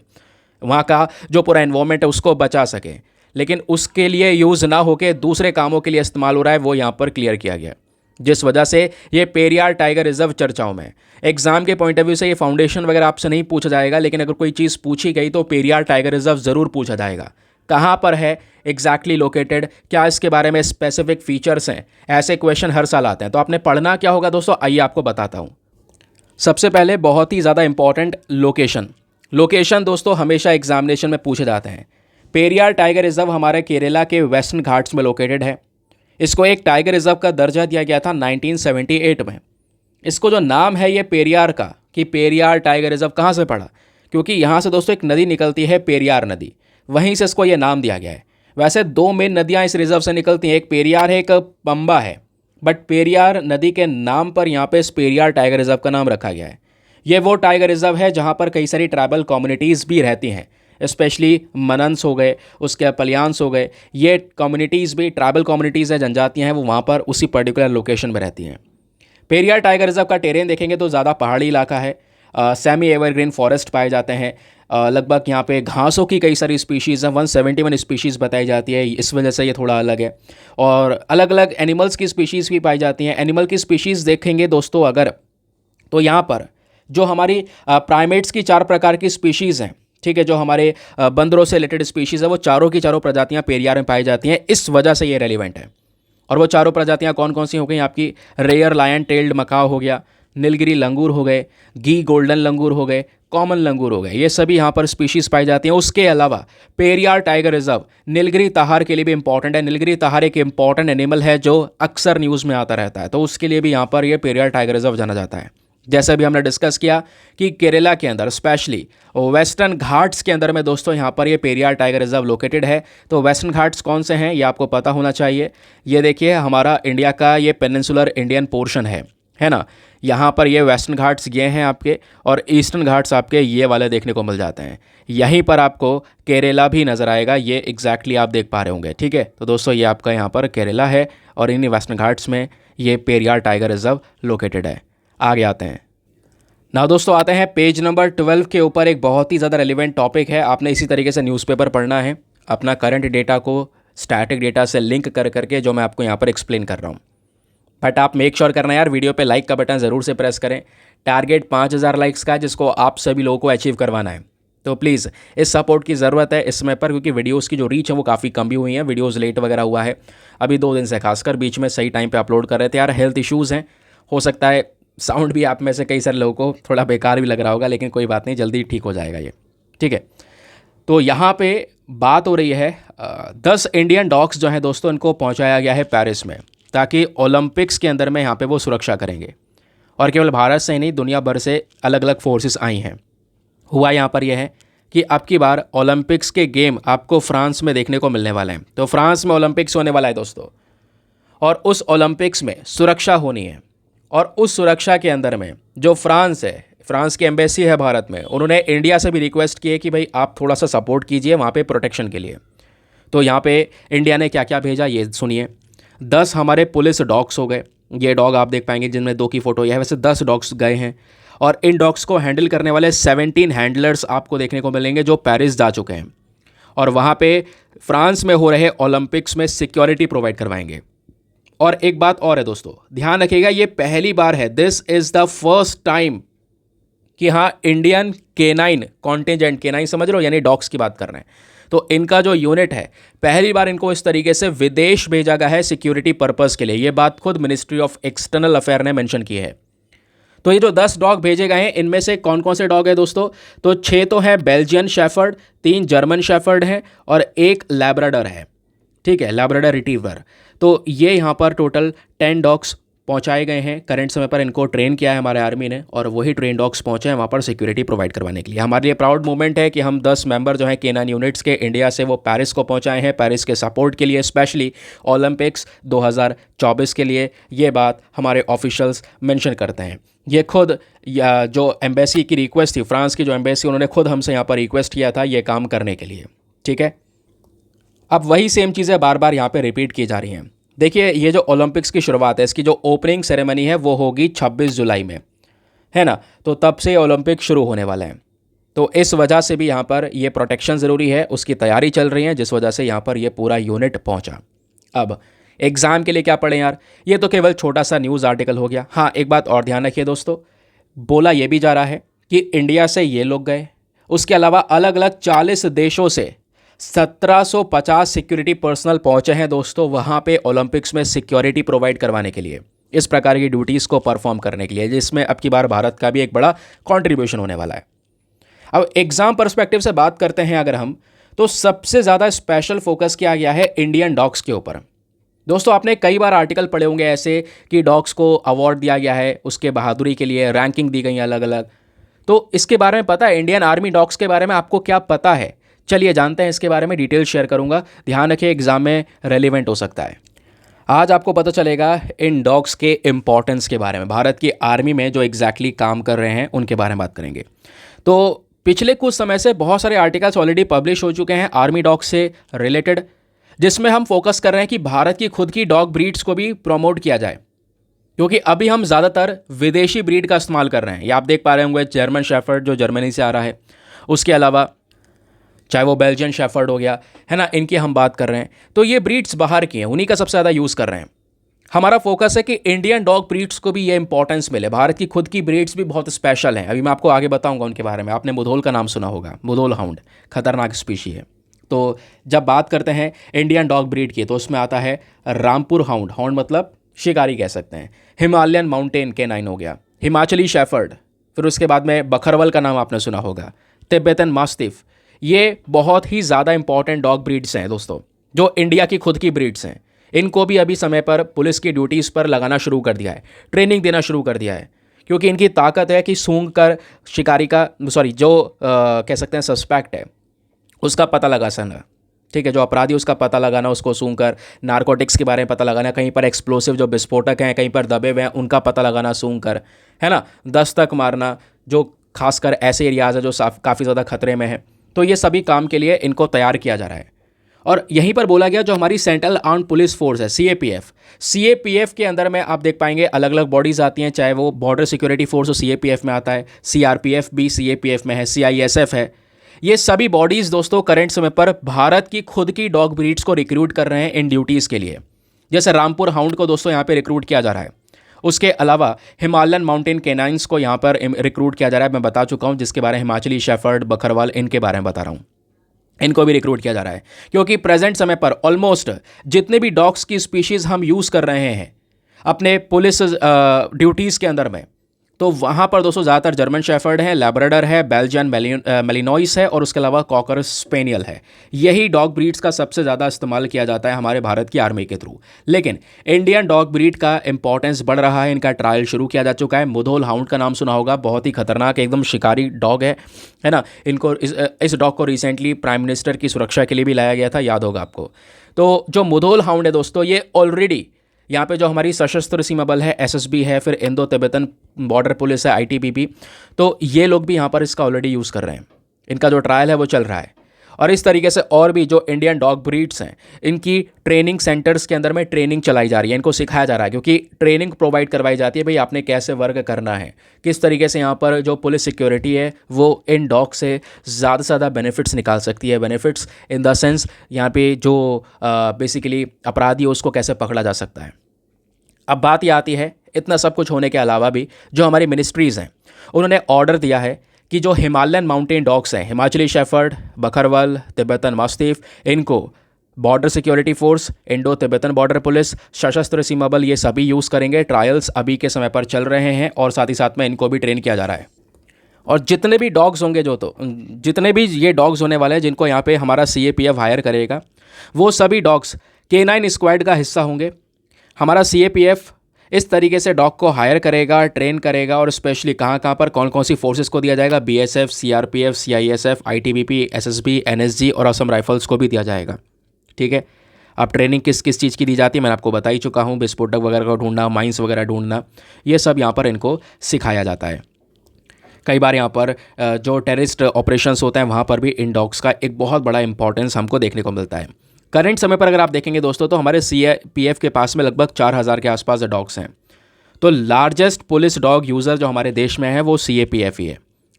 वहाँ का जो पूरा एनवायरमेंट है उसको बचा सकें, लेकिन उसके लिए यूज़ ना होकर दूसरे कामों के लिए इस्तेमाल हो रहा है, वो यहाँ पर क्लियर किया गया, जिस वजह से ये पेरियार टाइगर रिजर्व चर्चाओं में। एग्जाम के पॉइंट ऑफ व्यू से ये फाउंडेशन वगैरह आपसे नहीं पूछा जाएगा, लेकिन अगर कोई चीज़ पूछी गई तो पेरियार टाइगर रिजर्व ज़रूर पूछा जाएगा। कहाँ पर है एग्जैक्टली लोकेटेड, क्या इसके बारे में स्पेसिफिक फीचर्स हैं, ऐसे क्वेश्चन हर साल आते हैं। तो आपने पढ़ना क्या होगा दोस्तों, आइए आपको बताता हूँ। सबसे पहले बहुत ही ज़्यादा इंपॉर्टेंट लोकेशन दोस्तों हमेशा एग्जामिनेशन में पूछे जाते हैं। पेरियार टाइगर रिजर्व हमारे केरला के वेस्टर्न घाट्स में लोकेटेड है। इसको एक टाइगर रिजर्व का दर्जा दिया गया था 1978 में। इसको जो नाम है ये पेरियार का, कि पेरियार टाइगर रिजर्व कहाँ से पड़ा, क्योंकि यहाँ से दोस्तों एक नदी निकलती है पेरियार नदी, वहीं से इसको ये नाम दिया गया है। वैसे दो मेन नदियाँ इस रिजर्व से निकलती हैं, एक पेरियार है एक पंबा है, बट पेरियार नदी के नाम पर यहाँ पे इस पेरियार टाइगर रिजर्व का नाम रखा गया है। ये वो टाइगर रिजर्व है जहाँ पर कई सारी ट्राइबल कम्युनिटीज़ भी रहती हैं, स्पेशली मनन्स हो गए, उसके पलियान्स हो गए, ये कम्युनिटीज़ भी ट्राइबल कम्युनिटीज़ है, जनजातियाँ हैं, वो वहाँ पर उसी पर्टिकुलर लोकेशन में रहती हैं। पेरियार टाइगर रिजर्व का टेरेन देखेंगे तो ज़्यादा पहाड़ी इलाका है, सेमी एवरग्रीन फॉरेस्ट पाए जाते हैं, लगभग यहाँ पे घासों की कई सारी स्पीशीज़ हैं, 171 स्पीशीज़ बताई जाती है, इस वजह से ये थोड़ा अलग है। और अलग अलग एनिमल्स की स्पीशीज़ भी पाई जाती हैं। एनिमल की स्पीशीज़ देखेंगे दोस्तों अगर, तो यहाँ पर जो हमारी प्राइमेट्स की 4 प्रकार की स्पीशीज़ हैं, ठीक है, जो हमारे बंदरों से रिलेटेड स्पीशीज़ है, वो चारों की चारों प्रजातियाँ पेरियार में पाई जाती हैं, इस वजह से ये रेलिवेंट है। और वो चारों प्रजातियाँ कौन कौन सी हो गई आपकी? रेयर लायन टेल्ड मकाओ हो गया, नीलगिरी लंगूर हो गए, घी गोल्डन लंगूर हो गए, कॉमन लंगूर हो गए, ये सभी यहाँ पर स्पीशीज़ पाई जाती हैं। उसके अलावा पेरियार टाइगर रिजर्व नीलगिरी ताहार के लिए भी इंपॉर्टेंट है। नीलगिरी ताहार एक इंपॉर्टेंट एनिमल है जो अक्सर न्यूज़ में आता रहता है, तो उसके लिए भी यहाँ पर ये पेरियार टाइगर रिजर्व जाना जाता है। जैसे भी हमने डिस्कस किया कि केरला के अंदर स्पेशली वेस्टर्न घाट्स के अंदर में दोस्तों यहाँ पर ये पेरियार टाइगर रिजर्व लोकेटेड है। तो वेस्टर्न घाट्स कौन से हैं ये आपको पता होना चाहिए। ये देखिए हमारा इंडिया का ये पेनिनसुलर इंडियन पोर्शन है ना। यहाँ पर ये वेस्टर्न घाट्स ये हैं आपके, और ईस्टर्न घाट्स आपके ये वाले देखने को मिल जाते हैं। यहीं पर आपको केरला भी नज़र आएगा, ये एग्जैक्टली आप देख पा रहे होंगे, ठीक है। तो दोस्तों ये आपका यहाँ पर केरला है और इन्हीं वेस्टर्न घाट्स में ये पेरियार टाइगर रिजर्व लोकेटेड है। आगे आते हैं ना दोस्तों, आते हैं पेज नंबर 12 के ऊपर। एक बहुत ही ज़्यादा रेलिवेंट टॉपिक है, आपने इसी तरीके से न्यूज़पेपर पढ़ना है, अपना करंट डेटा को स्टैटिक डेटा से लिंक कर करके, जो मैं आपको यहाँ पर एक्सप्लेन कर रहा हूँ। बट आप मेक श्योर करना यार, वीडियो पे लाइक का बटन ज़रूर से प्रेस करें। टारगेट 5000 लाइक्स का है, जिसको आप सभी लोगों को अचीव करवाना है। तो प्लीज़ इस सपोर्ट की ज़रूरत है इस समय पर, क्योंकि वीडियोस की जो रीच है वो काफ़ी कम भी हुई है, वीडियोस लेट वगैरह हुआ है अभी 2 दिन से, खासकर बीच में सही टाइम पे अपलोड कर रहे थे यार। हेल्थ इश्यूज़ हैं, हो सकता है साउंड भी आप में से कई सारे लोगों को थोड़ा बेकार भी लग रहा होगा, लेकिन कोई बात नहीं, जल्दी ठीक हो जाएगा ये, ठीक है। तो यहाँ पे बात हो रही है 10 इंडियन डॉग्स जो हैं दोस्तों, इनको पहुँचाया गया है पेरिस में, ताकि ओलंपिक्स के अंदर में यहाँ पे वो सुरक्षा करेंगे। और केवल भारत से ही नहीं, दुनिया भर से अलग अलग फोर्सेस आई हैं। हुआ यहाँ पर यह है कि अब की बार ओलंपिक्स के गेम आपको फ्रांस में देखने को मिलने वाले हैं। तो फ्रांस में ओलंपिक्स होने वाला है दोस्तों, और उस ओलंपिक्स में सुरक्षा होनी है। और उस सुरक्षा के अंदर में जो फ्रांस है, फ्रांस की एम्बेसी है भारत में, उन्होंने इंडिया से भी रिक्वेस्ट की है कि भाई आप थोड़ा सा सपोर्ट कीजिए वहाँ पे प्रोटेक्शन के लिए। तो यहाँ पे इंडिया ने क्या क्या भेजा ये सुनिए। 10 हमारे पुलिस डॉग्स हो गए, ये डॉग आप देख पाएंगे जिनमें 2 की फ़ोटो है, वैसे 10 डॉग्स गए हैं। और इन डॉग्स को हैंडल करने वाले 17 हैंडलर्स आपको देखने को मिलेंगे जो पेरिस जा चुके हैं, और वहाँ पे फ्रांस में हो रहे ओलंपिक्स में सिक्योरिटी प्रोवाइड करवाएंगे। और एक बात और है दोस्तों, ध्यान रखिएगा, ये पहली बार है, this is the first time कि हाँ इंडियन केनाइन कॉन्टिजेंट, केनाइन समझ रहे हो, यानी डॉग्स की बात कर रहे हैं, तो इनका जो यूनिट है पहली बार इनको इस तरीके से विदेश भेजा गया है सिक्योरिटी पर्पस के लिए। ये बात खुद मिनिस्ट्री ऑफ एक्सटर्नल अफेयर ने मेंशन की है। तो ये जो 10 डॉग भेजे गए हैं, इनमें से कौन कौन से डॉग है दोस्तों? तो 6 तो हैं बेल्जियन शेफर्ड, 3 जर्मन शेफर्ड हैं और 1 लैब्राडोर है, ठीक है, लैब्राडोर रिट्रीवर। तो ये यहाँ पर टोटल 10 डॉग्स पहुँचाए गए हैं। करंट समय पर इनको ट्रेन किया है हमारे आर्मी ने, और वही ट्रेन डॉग्स पहुँचे हैं वहाँ पर सिक्योरिटी प्रोवाइड करवाने के लिए। हमारे लिए प्राउड मोमेंट है कि हम 10 मेंबर जो हैं केनाइन यूनिट्स के इंडिया से, वो पेरिस को पहुँचाए हैं, पेरिस के सपोर्ट के लिए, स्पेशली ओलंपिक्स 2024 के लिए। ये बात हमारे ऑफिशियल्स मेंशन करते हैं। ये खुद जो एम्बेसी की रिक्वेस्ट थी, फ्रांस की जो एम्बेसी, उन्होंने खुद हमसे यहाँ पर रिक्वेस्ट किया था ये काम करने के लिए, ठीक है। अब वही सेम चीज़ें बार बार यहाँ पे रिपीट की जा रही हैं। देखिए ये जो ओलंपिक्स की शुरुआत है, इसकी जो ओपनिंग सेरेमनी है वो होगी 26 जुलाई में, है ना। तो तब से ओलंपिक शुरू होने वाले हैं, तो इस वजह से भी यहाँ पर ये प्रोटेक्शन ज़रूरी है, उसकी तैयारी चल रही है, जिस वजह से यहाँ पर ये पूरा यूनिट पहुँचा। अब एग्ज़ाम के लिए क्या पढ़ें यार, ये तो केवल छोटा सा न्यूज़ आर्टिकल हो गया। हाँ एक बात और ध्यान रखिए दोस्तों, बोला ये भी जा रहा है कि इंडिया से ये लोग गए, उसके अलावा अलग अलग 40 देशों से 1750 सिक्योरिटी पर्सनल पहुंचे हैं दोस्तों वहां पे ओलंपिक्स में सिक्योरिटी प्रोवाइड करवाने के लिए, इस प्रकार की ड्यूटीज़ को परफॉर्म करने के लिए, जिसमें अब की बार भारत का भी एक बड़ा कंट्रीब्यूशन होने वाला है। अब एग्जाम पर्सपेक्टिव से बात करते हैं अगर हम, तो सबसे ज़्यादा स्पेशल फोकस किया गया है इंडियन डॉग्स के ऊपर। दोस्तों आपने कई बार आर्टिकल पढ़े होंगे ऐसे कि डॉग्स को अवार्ड दिया गया है उसके बहादुरी के लिए, रैंकिंग दी गई है अलग अलग। तो इसके बारे में पता है, इंडियन आर्मी डॉग्स के बारे में आपको क्या पता है? चलिए जानते हैं इसके बारे में, डिटेल शेयर करूंगा, ध्यान रखिए एग्जाम में रेलिवेंट हो सकता है। आज आपको पता चलेगा इन डॉग्स के इंपॉर्टेंस के बारे में, भारत की आर्मी में जो एग्जैक्टली काम कर रहे हैं उनके बारे में बात करेंगे। तो पिछले कुछ समय से बहुत सारे आर्टिकल्स ऑलरेडी पब्लिश हो चुके हैं आर्मी डॉग से रिलेटेड, जिसमें हम फोकस कर रहे हैं कि भारत की खुद की डॉग ब्रीड्स को भी प्रमोट किया जाए, क्योंकि अभी हम ज़्यादातर विदेशी ब्रीड का इस्तेमाल कर रहे हैं। ये आप देख पा रहे होंगे जर्मन शेफर्ड जो जर्मनी से आ रहा है, उसके अलावा चाहे वो बेल्जियन शेफर्ड हो गया, है ना, इनकी हम बात कर रहे हैं, तो ये ब्रीड्स बाहर की हैं, उन्हीं का सबसे ज़्यादा यूज़ कर रहे हैं। हमारा फोकस है कि इंडियन डॉग ब्रीड्स को भी ये इंपॉर्टेंस मिले। भारत की खुद की ब्रीड्स भी बहुत स्पेशल हैं, अभी मैं आपको आगे बताऊंगा उनके बारे में। आपने मुधोल का नाम सुना होगा, मुधोल हाउंड खतरनाक स्पीशी है। तो जब बात करते हैं इंडियन डॉग ब्रीड की, तो उसमें आता है रामपुर हाउंड, हाउंड मतलब शिकारी कह सकते हैं, हिमालयन माउंटेन कैनाइन हो गया, हिमाचली शेफर्ड, फिर उसके बाद में बखरवल का नाम आपने सुना होगा, तिब्बतन मास्टिफ। ये बहुत ही ज़्यादा इंपॉर्टेंट डॉग ब्रीड्स हैं दोस्तों, जो इंडिया की खुद की ब्रीड्स हैं। इनको भी अभी समय पर पुलिस की ड्यूटीज़ पर लगाना शुरू कर दिया है, ट्रेनिंग देना शुरू कर दिया है, क्योंकि इनकी ताकत है कि सूंघ कर शिकारी का जो कह सकते हैं सस्पेक्ट है उसका पता लगा सकना। ठीक है, जो अपराधी उसका पता लगाना, उसको सूंघ कर नारकोटिक्स के बारे में पता लगाना, कहीं पर एक्सप्लोसिव जो विस्फोटक हैं कहीं पर दबे हुए हैं उनका पता लगाना सूंघ कर, है ना, दस्तक मारना, जो खासकर ऐसे एरियाज़ है जो काफ़ी ज़्यादा खतरे में है। तो ये सभी काम के लिए इनको तैयार किया जा रहा है। और यहीं पर बोला गया जो हमारी सेंट्रल आर्म्ड पुलिस फोर्स है सीएपीएफ के अंदर में आप देख पाएंगे अलग अलग बॉडीज़ आती हैं, चाहे वो बॉर्डर सिक्योरिटी फोर्स हो सीएपीएफ में आता है, सीआरपीएफ भी सीएपीएफ में है, सीआईएसएफ है। ये सभी बॉडीज़ दोस्तों करंट समय पर भारत की खुद की डॉग ब्रीड्स को रिक्रूट कर रहे हैं इन ड्यूटीज़ के लिए। जैसे रामपुर हाउंड को दोस्तों यहाँ पे रिक्रूट किया जा रहा है, उसके अलावा हिमालयन माउंटेन कैनाइंस को यहाँ पर रिक्रूट किया जा रहा है, मैं बता चुका हूँ, जिसके बारे में हिमाचली शेफर्ड, बखरवाल, इनके बारे में बता रहा हूँ। इनको भी रिक्रूट किया जा रहा है क्योंकि प्रेजेंट समय पर ऑलमोस्ट जितने भी डॉग्स की स्पीशीज़ हम यूज़ कर रहे हैं अपने पुलिस ड्यूटीज़ के अंदर में, तो वहाँ पर दोस्तों ज़्यादातर जर्मन शेफर्ड है, लैब्राडोर है, बेल्जियन मेलिनोइस है और उसके अलावा कॉकर स्पेनियल है। यही डॉग ब्रीड्स का सबसे ज़्यादा इस्तेमाल किया जाता है हमारे भारत की आर्मी के थ्रू। लेकिन इंडियन डॉग ब्रीड का इंपॉर्टेंस बढ़ रहा है, इनका ट्रायल शुरू किया जा चुका है। मुधोल हाउंड का नाम सुना होगा, बहुत ही खतरनाक एकदम शिकारी डॉग है ना। इनको इस डॉग को रिसेंटली प्राइम मिनिस्टर की सुरक्षा के लिए भी लाया गया था, याद होगा आपको। तो जो मुधोल हाउंड है दोस्तों, ये ऑलरेडी यहाँ पे जो हमारी सशस्त्र सीमा बल है एसएसबी है, फिर इंडो तिब्बतन बॉर्डर पुलिस है आईटीबीपी, तो ये लोग भी यहाँ पर इसका ऑलरेडी यूज़ कर रहे हैं। इनका जो ट्रायल है वो चल रहा है। और इस तरीके से और भी जो इंडियन डॉग ब्रीड्स हैं इनकी ट्रेनिंग सेंटर्स के अंदर में ट्रेनिंग चलाई जा रही है, इनको सिखाया जा रहा है, क्योंकि ट्रेनिंग प्रोवाइड करवाई जाती है भाई आपने कैसे वर्क करना है, किस तरीके से यहाँ पर जो पुलिस सिक्योरिटी है वो इन डॉग से ज़्यादा से ज़्यादा बेनिफिट्स निकाल सकती है। बेनिफिट्स इन द सेंस यहाँ पे जो बेसिकली अपराधी है उसको कैसे पकड़ा जा सकता है। अब बात ये आती है, इतना सब कुछ होने के अलावा भी जो हमारी मिनिस्ट्रीज़ हैं उन्होंने ऑर्डर दिया है कि जो हिमालयन माउंटेन डॉग्स हैं, हिमाचली शेफर्ड, बखरवल, तिब्बतन मास्टिफ, इनको border security force, Indo Tibetan border police, सशस्त्र सीमा बल, ये सभी यूज़ करेंगे। ट्रायल्स अभी के समय पर चल रहे हैं और साथ ही साथ में इनको भी ट्रेन किया जा रहा है। और जितने भी डॉग्स होंगे जितने भी ये डॉग्स होने वाले हैं जिनको यहाँ पे हमारा सीएपीएफ हायर करेगा, वो सभी डॉग्स K9 स्क्वाड का हिस्सा होंगे। हमारा सीएपीएफ इस तरीके से डॉग को हायर करेगा, ट्रेन करेगा और स्पेशली कहाँ पर कौन कौन सी फोर्सेस को दिया जाएगा, BSF, CRPF, CISF, ITBP, SSB, NSG और असम राइफल्स को भी दिया जाएगा। ठीक है, अब ट्रेनिंग किस किस चीज़ की दी जाती है मैंने आपको बता ही चुका हूँ, विस्फोटक वगैरह को ढूंढना, माइंस वगैरह ढूंढना, ये सब यहाँ पर इनको सिखाया जाता है। कई बार यहाँ पर जो टेररिस्ट ऑपरेशंस होते हैं वहाँ पर भी इन डॉग्स का एक बहुत बड़ा इंपॉर्टेंस हमको देखने को मिलता है। करंट समय पर अगर आप देखेंगे दोस्तों तो हमारे सीएपीएफ के पास में लगभग 4000 के आसपास डॉग्स हैं। तो लार्जेस्ट पुलिस डॉग यूज़र जो हमारे देश में है वो सीएपीएफ ही है।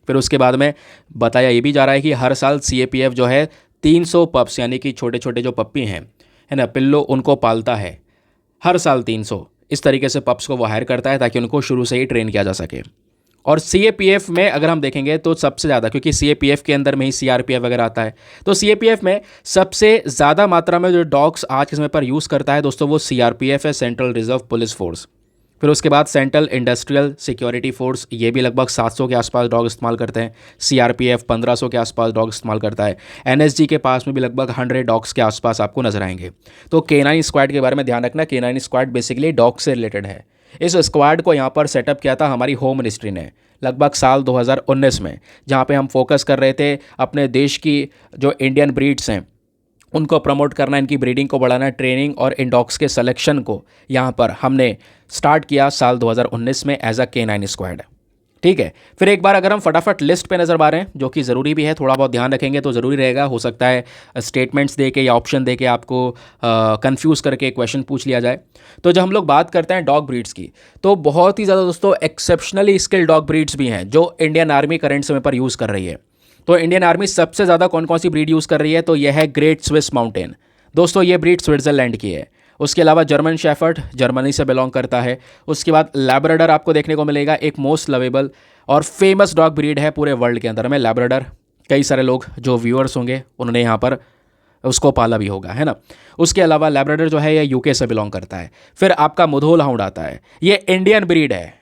फिर उसके बाद में बताया ये भी जा रहा है कि हर साल सीएपीएफ जो है 300 पप्स यानी कि छोटे छोटे जो पप्पी हैं, है ना, पिल्लो, उनको पालता है। हर साल 300 इस तरीके से पप्स को वो हायर करता है ताकि उनको शुरू से ही ट्रेन किया जा सके। और सीएपीएफ में अगर हम देखेंगे तो सबसे ज़्यादा, क्योंकि सीएपीएफ के अंदर में ही सीआरपीएफ वगैरह आता है, तो सीएपीएफ में सबसे ज़्यादा मात्रा में जो डॉग्स आज के समय पर यूज़ करता है दोस्तों वो सीआरपीएफ है, सेंट्रल रिजर्व पुलिस फोर्स। फिर उसके बाद सेंट्रल इंडस्ट्रियल सिक्योरिटी फोर्स, ये भी लगभग 700 के आसपास डॉग इस्तेमाल करते हैं। सीआरपीएफ 1500 के आसपास डॉग इस्तेमाल करता है। एनएसजी के पास में भी लगभग 100 डॉग्स के आसपास आपको नजर आएंगे। तो K9 स्क्वाड के बारे में ध्यान रखना, K9 स्क्वाड बेसिकली डॉग से रिलेटेड है। इस स्क्वाड को यहाँ पर सेटअप किया था हमारी होम मिनिस्ट्री ने लगभग साल 2019 में, जहाँ पे हम फोकस कर रहे थे अपने देश की जो इंडियन ब्रीड्स हैं उनको प्रमोट करना, इनकी ब्रीडिंग को बढ़ाना, ट्रेनिंग और इन डॉग्स के सिलेक्शन को यहाँ पर हमने स्टार्ट किया साल 2019 में एज अ K9 स्क्वाड। ठीक है, फिर एक बार अगर हम फटाफट लिस्ट पे नज़र मारें, जो कि ज़रूरी भी है, थोड़ा बहुत ध्यान रखेंगे तो ज़रूरी रहेगा। हो सकता है स्टेटमेंट्स दे के या ऑप्शन दे के आपको कंफ्यूज करके क्वेश्चन पूछ लिया जाए। तो जब हम लोग बात करते हैं डॉग ब्रीड्स की, तो बहुत ही ज़्यादा दोस्तों एक्सेप्शनली स्किल्ड डॉग ब्रीड्स भी हैं जो इंडियन आर्मी करंट समय पर यूज़ कर रही है। तो इंडियन आर्मी सबसे ज़्यादा कौन कौन सी ब्रीड यूज़ कर रही है, तो यह है ग्रेट स्विस माउंटेन। दोस्तों ये ब्रीड स्विट्ज़रलैंड की है। उसके अलावा जर्मन शेफर्ड जर्मनी से बिलोंग करता है। उसके बाद लैब्राडोर आपको देखने को मिलेगा, एक मोस्ट लवेबल और फेमस डॉग ब्रीड है पूरे वर्ल्ड के अंदर में लैब्राडोर। कई सारे लोग जो व्यूअर्स होंगे उन्होंने यहाँ पर उसको पाला भी होगा, है ना। उसके अलावा लैब्राडोर जो है ये यूके से बिलोंग करता है। फिर आपका मुधोल हाउंड आता है, ये इंडियन ब्रीड है,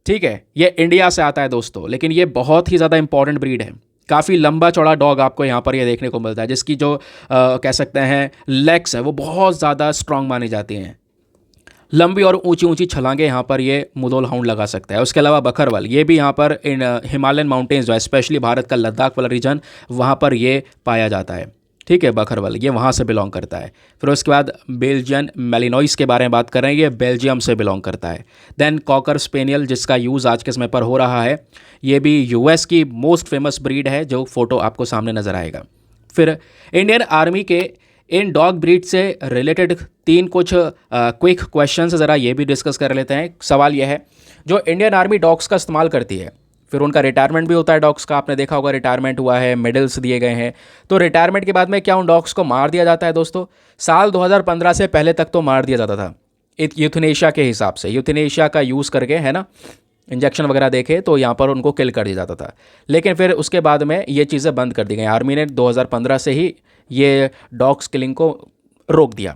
ठीक है, ये इंडिया से आता है दोस्तों, लेकिन ये बहुत ही ज़्यादा इंपॉर्टेंट ब्रीड है। काफ़ी लंबा चौड़ा डॉग आपको यहाँ पर ये देखने को मिलता है, जिसकी जो कह सकते हैं लेग्स है वो बहुत ज़्यादा स्ट्रांग मानी जाती हैं। लंबी और ऊंची ऊंची छलांगे यहाँ पर ये मुधोल हाउंड लगा सकता है। उसके अलावा बकरवाल, ये भी यहाँ पर इन हिमालयन माउंटेन्स जो है, स्पेशली भारत का लद्दाख वाला रीजन, वहाँ पर ये पाया जाता है, ठीक है। बकरवाल ये वहाँ से बिलोंग करता है। फिर उसके बाद बेल्जियन मेलिनोइस के बारे में बात कर रहे हैं, ये बेल्जियम से बिलोंग करता है। देन कॉकर स्पेनियल, जिसका यूज़ आज के समय पर हो रहा है, ये भी यूएस की मोस्ट फेमस ब्रीड है, जो फोटो आपको सामने नज़र आएगा। फिर इंडियन आर्मी के इन डॉग ब्रीड से रिलेटेड तीन कुछ क्विक क्वेश्चन ज़रा ये भी डिस्कस कर लेते हैं। सवाल यह है, जो इंडियन आर्मी डॉग्स का इस्तेमाल करती है, फिर उनका रिटायरमेंट भी होता है डॉग्स का, आपने देखा होगा रिटायरमेंट हुआ है, मेडल्स दिए गए हैं, तो रिटायरमेंट के बाद में क्या उन डॉग्स को मार दिया जाता है दोस्तों? साल 2015 से पहले तक तो मार दिया जाता था यूथनेशिया के हिसाब से, यूथनेशिया का यूज़ करके, है ना, इंजेक्शन वगैरह देखे तो यहाँ पर उनको किल कर दिया जाता था। लेकिन फिर उसके बाद में ये चीज़ें बंद कर दी गई, आर्मी ने 2015 से ही ये डॉग्स किलिंग को रोक दिया।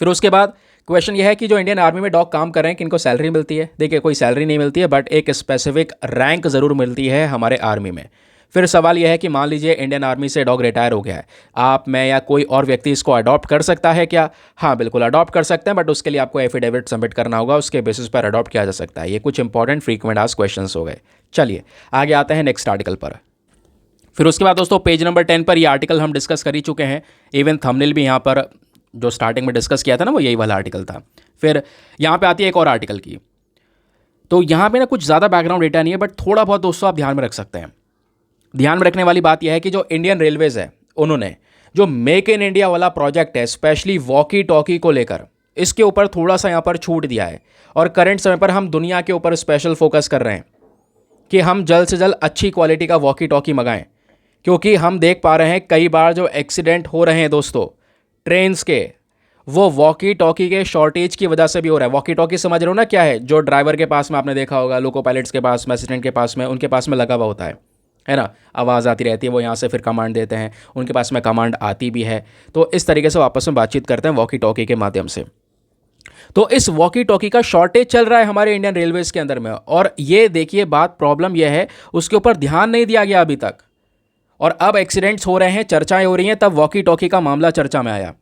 फिर उसके बाद क्वेश्चन ये है कि जो इंडियन आर्मी में डॉग काम कर रहे हैं किनको सैलरी मिलती है? देखिए कोई सैलरी नहीं मिलती है, बट एक स्पेसिफिक रैंक ज़रूर मिलती है हमारे आर्मी में। फिर सवाल यह है कि मान लीजिए इंडियन आर्मी से डॉग रिटायर हो गया है, आप, मैं या कोई और व्यक्ति इसको अडॉप्ट कर सकता है क्या? हाँ बिल्कुल अडॉप्ट कर सकते हैं, बट उसके लिए आपको एफिडेविट सबमिट करना होगा, उसके बेसिस पर अडॉप्ट किया जा सकता है। ये कुछ इंपॉर्टेंट फ्रीक्वेंट आस्क्ड क्वेश्चंस हो गए। चलिए आगे आते हैं नेक्स्ट आर्टिकल पर। फिर उसके बाद दोस्तों पेज नंबर 10 पर ये आर्टिकल हम डिस्कस कर ही चुके हैं, इवन थंबनेल भी यहाँ पर जो स्टार्टिंग में डिस्कस किया था ना वो यही वाला आर्टिकल था। फिर यहाँ पे आती है एक और आर्टिकल की, तो यहाँ पे ना कुछ ज़्यादा बैकग्राउंड डेटा नहीं है, बट थोड़ा बहुत दोस्तों आप ध्यान में रख सकते हैं। ध्यान में रखने वाली बात यह है कि जो इंडियन रेलवेज़ है उन्होंने जो मेक इन इंडिया वाला प्रोजेक्ट है, स्पेशली वॉकी टॉकी को लेकर, इसके ऊपर थोड़ा सा यहाँ पर छूट दिया है। और करंट समय पर हम दुनिया के ऊपर स्पेशल फोकस कर रहे हैं कि हम जल्द से जल्द अच्छी क्वालिटी का वॉकी टॉकी मंगाएं, क्योंकि हम देख पा रहे हैं कई बार जो एक्सीडेंट हो रहे हैं दोस्तों ट्रेन्स के, वो वॉकी टॉकी के शॉर्टेज की वजह से भी हो रहा है। वॉकी टॉकी समझ रहे हो ना क्या है? जो ड्राइवर के पास में आपने देखा होगा, लोको पायलट्स के पास में, असिस्टेंट के पास में, उनके पास में लगा हुआ होता है ना, आवाज़ आती रहती है, वो यहाँ से फिर कमांड देते हैं, उनके पास में कमांड आती भी है, तो इस तरीके से वो आपस में बातचीत करते हैं वॉकी टॉकी के माध्यम से। तो इस वॉकी टॉकी का शॉर्टेज चल रहा है हमारे इंडियन रेलवेज के अंदर में, और ये देखिए बात, प्रॉब्लम यह है उसके ऊपर ध्यान नहीं दिया गया अभी तक, और अब एक्सीडेंट्स हो रहे हैं, चर्चाएं हो रही हैं, तब वॉकी टॉकी का मामला चर्चा में आया।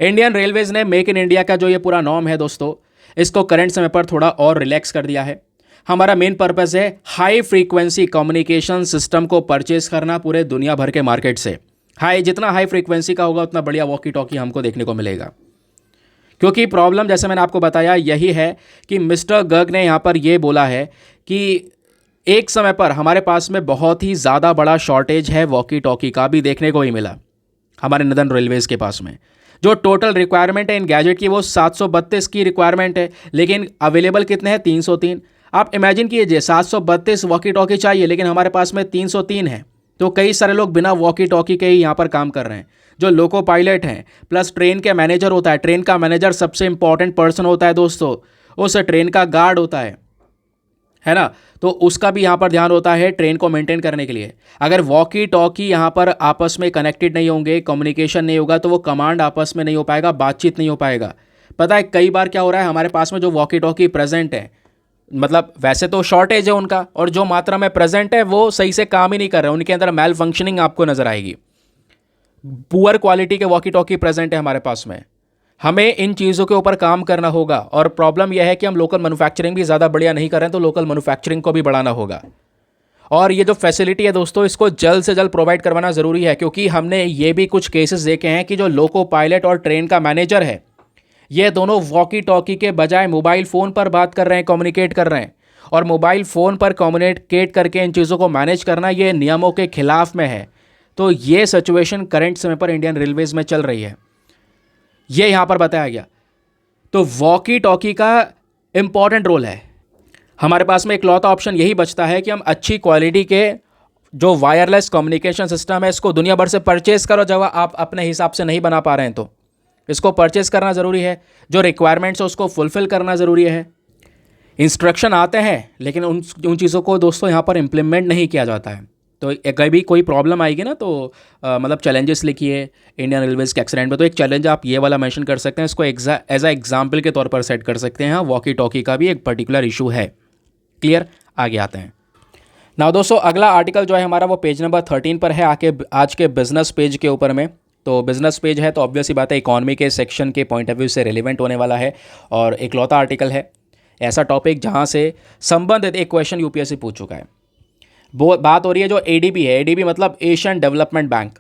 इंडियन रेलवेज ने मेक इन इंडिया का जो ये पूरा नॉर्म है दोस्तों, इसको करंट समय पर थोड़ा और रिलैक्स कर दिया है। हमारा मेन पर्पस है हाई फ्रीक्वेंसी कम्युनिकेशन सिस्टम को परचेज करना पूरे दुनिया भर के मार्केट से। जितना हाई फ्रीक्वेंसी का होगा उतना बढ़िया वॉकी टॉकी हमको देखने को मिलेगा। क्योंकि प्रॉब्लम जैसे मैंने आपको बताया यही है कि मिस्टर गर्ग ने यहाँ पर ये बोला है कि एक समय पर हमारे पास में बहुत ही ज़्यादा बड़ा शॉर्टेज है वॉकी टॉकी का, भी देखने को ही मिला हमारे इंडियन रेलवेज़ के पास में। जो टोटल रिक्वायरमेंट है इन गैजेट की वो 732 की रिक्वायरमेंट है, लेकिन अवेलेबल कितने हैं? 303। आप इमेजिन कीजिए 732 वॉकी टॉकी चाहिए, लेकिन हमारे पास में 303 है। तो कई सारे लोग बिना वॉकी टॉकी के ही यहाँ पर काम कर रहे हैं। जो लोको पायलट हैं, प्लस ट्रेन के मैनेजर होता है, ट्रेन का मैनेजर सबसे इंपॉर्टेंट पर्सन होता है दोस्तों, उस ट्रेन का गार्ड होता है ना, तो उसका भी यहाँ पर ध्यान होता है ट्रेन को मेंटेन करने के लिए। अगर वॉकी टॉकी यहाँ पर आपस में कनेक्टेड नहीं होंगे, कम्युनिकेशन नहीं होगा, तो वो कमांड आपस में नहीं हो पाएगा, बातचीत नहीं हो पाएगा। पता है कई बार क्या हो रहा है, हमारे पास में जो वॉकी टॉकी प्रेजेंट है, मतलब वैसे तो शॉर्टेज है उनका, और जो मात्रा में प्रेजेंट है वो सही से काम ही नहीं कर रहे, उनके अंदर मैल फंक्शनिंग आपको नजर आएगी। पुअर क्वालिटी के वॉकी टॉकी प्रेजेंट है हमारे पास में। हमें इन चीज़ों के ऊपर काम करना होगा, और प्रॉब्लम यह है कि हम लोकल मैन्युफैक्चरिंग भी ज़्यादा बढ़िया नहीं कर रहे हैं, तो लोकल मैन्युफैक्चरिंग को भी बढ़ाना होगा। और ये जो फैसिलिटी है दोस्तों, इसको जल्द से जल्द प्रोवाइड करवाना ज़रूरी है, क्योंकि हमने ये भी कुछ केसेस देखे हैं कि जो लोको पायलट और ट्रेन का मैनेजर है, ये दोनों वॉकी टॉकी के बजाय मोबाइल फ़ोन पर बात कर रहे हैं, कम्युनिकेट कर रहे हैं, और मोबाइल फ़ोन पर कम्युनिकेट करके इन चीज़ों को मैनेज करना ये नियमों के खिलाफ में है। तो ये सिचुएशन करंट समय पर इंडियन रेलवेज़ में चल रही है, ये यहां पर बताया गया। तो वॉकी टॉकी का इंपॉर्टेंट रोल है। हमारे पास में एक लौता ऑप्शन यही बचता है कि हम अच्छी क्वालिटी के जो वायरलेस कम्युनिकेशन सिस्टम है इसको दुनिया भर से परचेज करो जब आप अपने हिसाब से नहीं बना पा रहे हैं तो इसको परचेज करना ज़रूरी है। जो रिक्वायरमेंट्स है उसको फुलफ़िल करना ज़रूरी है। इंस्ट्रक्शन आते हैं लेकिन उन चीज़ों को दोस्तों यहाँ पर इम्प्लीमेंट नहीं किया जाता है। तो कभी कोई प्रॉब्लम आएगी ना तो मतलब चैलेंजेस लिखिए इंडियन रेलवेज़ के एक्सीडेंट में, तो एक चैलेंज आप ये वाला मेंशन कर सकते हैं, इसको एज अ एग्जाम्पल के तौर पर सेट कर सकते हैं। वॉकी टॉकी का भी एक पर्टिकुलर इशू है। क्लियर, आगे आते हैं। नाउ दोस्तों अगला आर्टिकल जो है हमारा वो पेज नंबर 13 पर है, आके आज के बिजनेस पेज के ऊपर में। तो बिजनेस पेज है तो ऑब्वियस ही बात है इकॉनमी के सेक्शन के पॉइंट ऑफ व्यू से रिलेवेंट होने वाला है और एक लौता आर्टिकल है ऐसा टॉपिक जहां से संबंधित एक क्वेश्चन यूपीएससी पूछ चुका है। वो बात हो रही है जो एडीबी है, एडीबी मतलब एशियन डेवलपमेंट बैंक।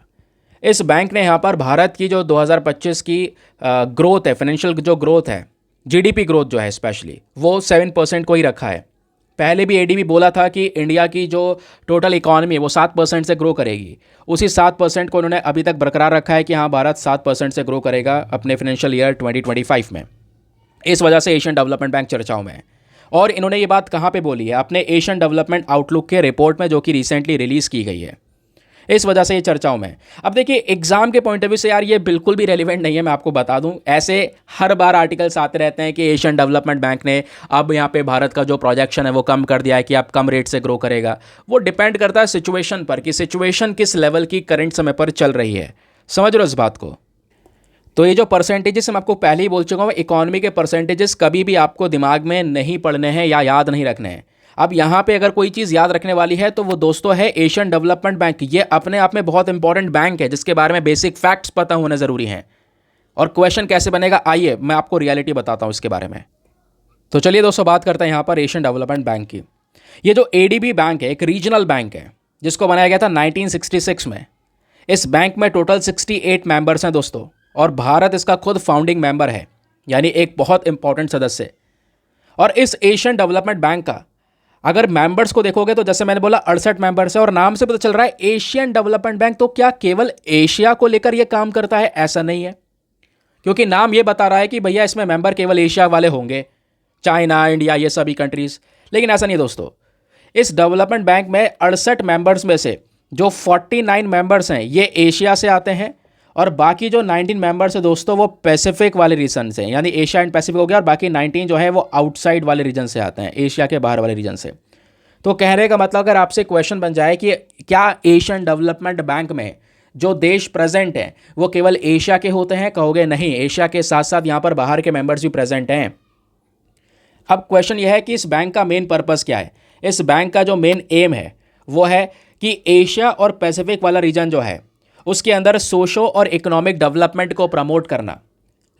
इस बैंक ने यहाँ पर भारत की जो 2025 की ग्रोथ है, फाइनेंशियल जो ग्रोथ है, जीडीपी ग्रोथ जो है स्पेशली वो 7% को ही रखा है। पहले भी एडीबी बोला था कि इंडिया की जो टोटल इकॉनमी है वो 7% से ग्रो करेगी। उसी 7% को उन्होंने अभी तक बरकरार रखा है कि हाँ भारत 7% से ग्रो करेगा अपने फाइनेंशियल ईयर 2025 में। इस वजह से एशियन डेवलपमेंट बैंक चर्चाओं में है। और इन्होंने ये बात कहाँ पे बोली है? अपने एशियन डेवलपमेंट आउटलुक के रिपोर्ट में जो कि रिसेंटली रिलीज़ की गई है। इस वजह से ये चर्चाओं में। अब देखिए एग्जाम के पॉइंट ऑफ व्यू से यार ये बिल्कुल भी रेलिवेंट नहीं है, मैं आपको बता दूं। ऐसे हर बार आर्टिकल्स आते रहते हैं कि एशियन डेवलपमेंट बैंक ने अब यहाँ पे भारत का जो प्रोजेक्शन है वो कम कर दिया है कि अब कम रेट से ग्रो करेगा। वो डिपेंड करता है सिचुएशन पर कि सिचुएशन किस लेवल की करंट समय पर चल रही है। समझ रहे हो इस बात को? तो ये जो परसेंटेजेस मैं आपको पहले ही बोल चुका हूँ, इकॉनमी के परसेंटेजेस कभी भी आपको दिमाग में नहीं पढ़ने हैं या याद नहीं रखने हैं। अब यहाँ पे अगर कोई चीज़ याद रखने वाली है तो वो दोस्तों है एशियन डेवलपमेंट बैंक। ये अपने आप में बहुत इंपॉर्टेंट बैंक है जिसके बारे में बेसिक फैक्ट्स पता होना ज़रूरी हैं। और क्वेश्चन कैसे बनेगा आइए मैं आपको रियलिटी बताता हूँ इसके बारे में। तो चलिए दोस्तों बात करते हैं यहाँ पर एशियन डेवलपमेंट बैंक की। ये जो एडीबी बैंक है एक रीजनल बैंक है जिसको बनाया गया था 1966 में। इस बैंक में टोटल 68 मेंबर्स हैं दोस्तों और भारत इसका खुद फाउंडिंग मेंबर है, यानी एक बहुत इंपॉर्टेंट सदस्य। और इस एशियन डेवलपमेंट बैंक का अगर मेंबर्स को देखोगे तो जैसे मैंने बोला 68 मेंबर्स है और नाम से पता चल रहा है एशियन डेवलपमेंट बैंक। तो क्या केवल एशिया को लेकर यह काम करता है? ऐसा नहीं है, क्योंकि नाम यह बता रहा है कि भैया इसमें मेंबर केवल एशिया वाले होंगे, चाइना, इंडिया, ये सभी कंट्रीज। लेकिन ऐसा नहीं दोस्तों। इस डेवलपमेंट बैंक में 68 मेंबर्स में से जो 49 मेंबर्स हैं ये एशिया से आते हैं और बाकी जो 19 मेंबर्स हैं दोस्तों वो पैसिफिक वाले रीजन से, यानी एशिया एंड पैसिफिक हो गया, और बाकी 19 जो है वो आउटसाइड वाले रीजन से आते हैं, एशिया के बाहर वाले रीजन से। तो कहने का मतलब अगर आपसे क्वेश्चन बन जाए कि क्या एशियन डेवलपमेंट बैंक में जो देश प्रेजेंट हैं वो केवल एशिया के होते हैं, कहोगे नहीं, एशिया के साथ साथ यहाँ पर बाहर के मेंबर्स भी प्रेजेंट हैं। अब क्वेश्चन यह है कि इस बैंक का मेन पर्पस क्या है? इस बैंक का जो मेन एम है वो है कि एशिया और पैसिफिक वाला रीजन जो है उसके अंदर सोशो और इकोनॉमिक डेवलपमेंट को प्रमोट करना,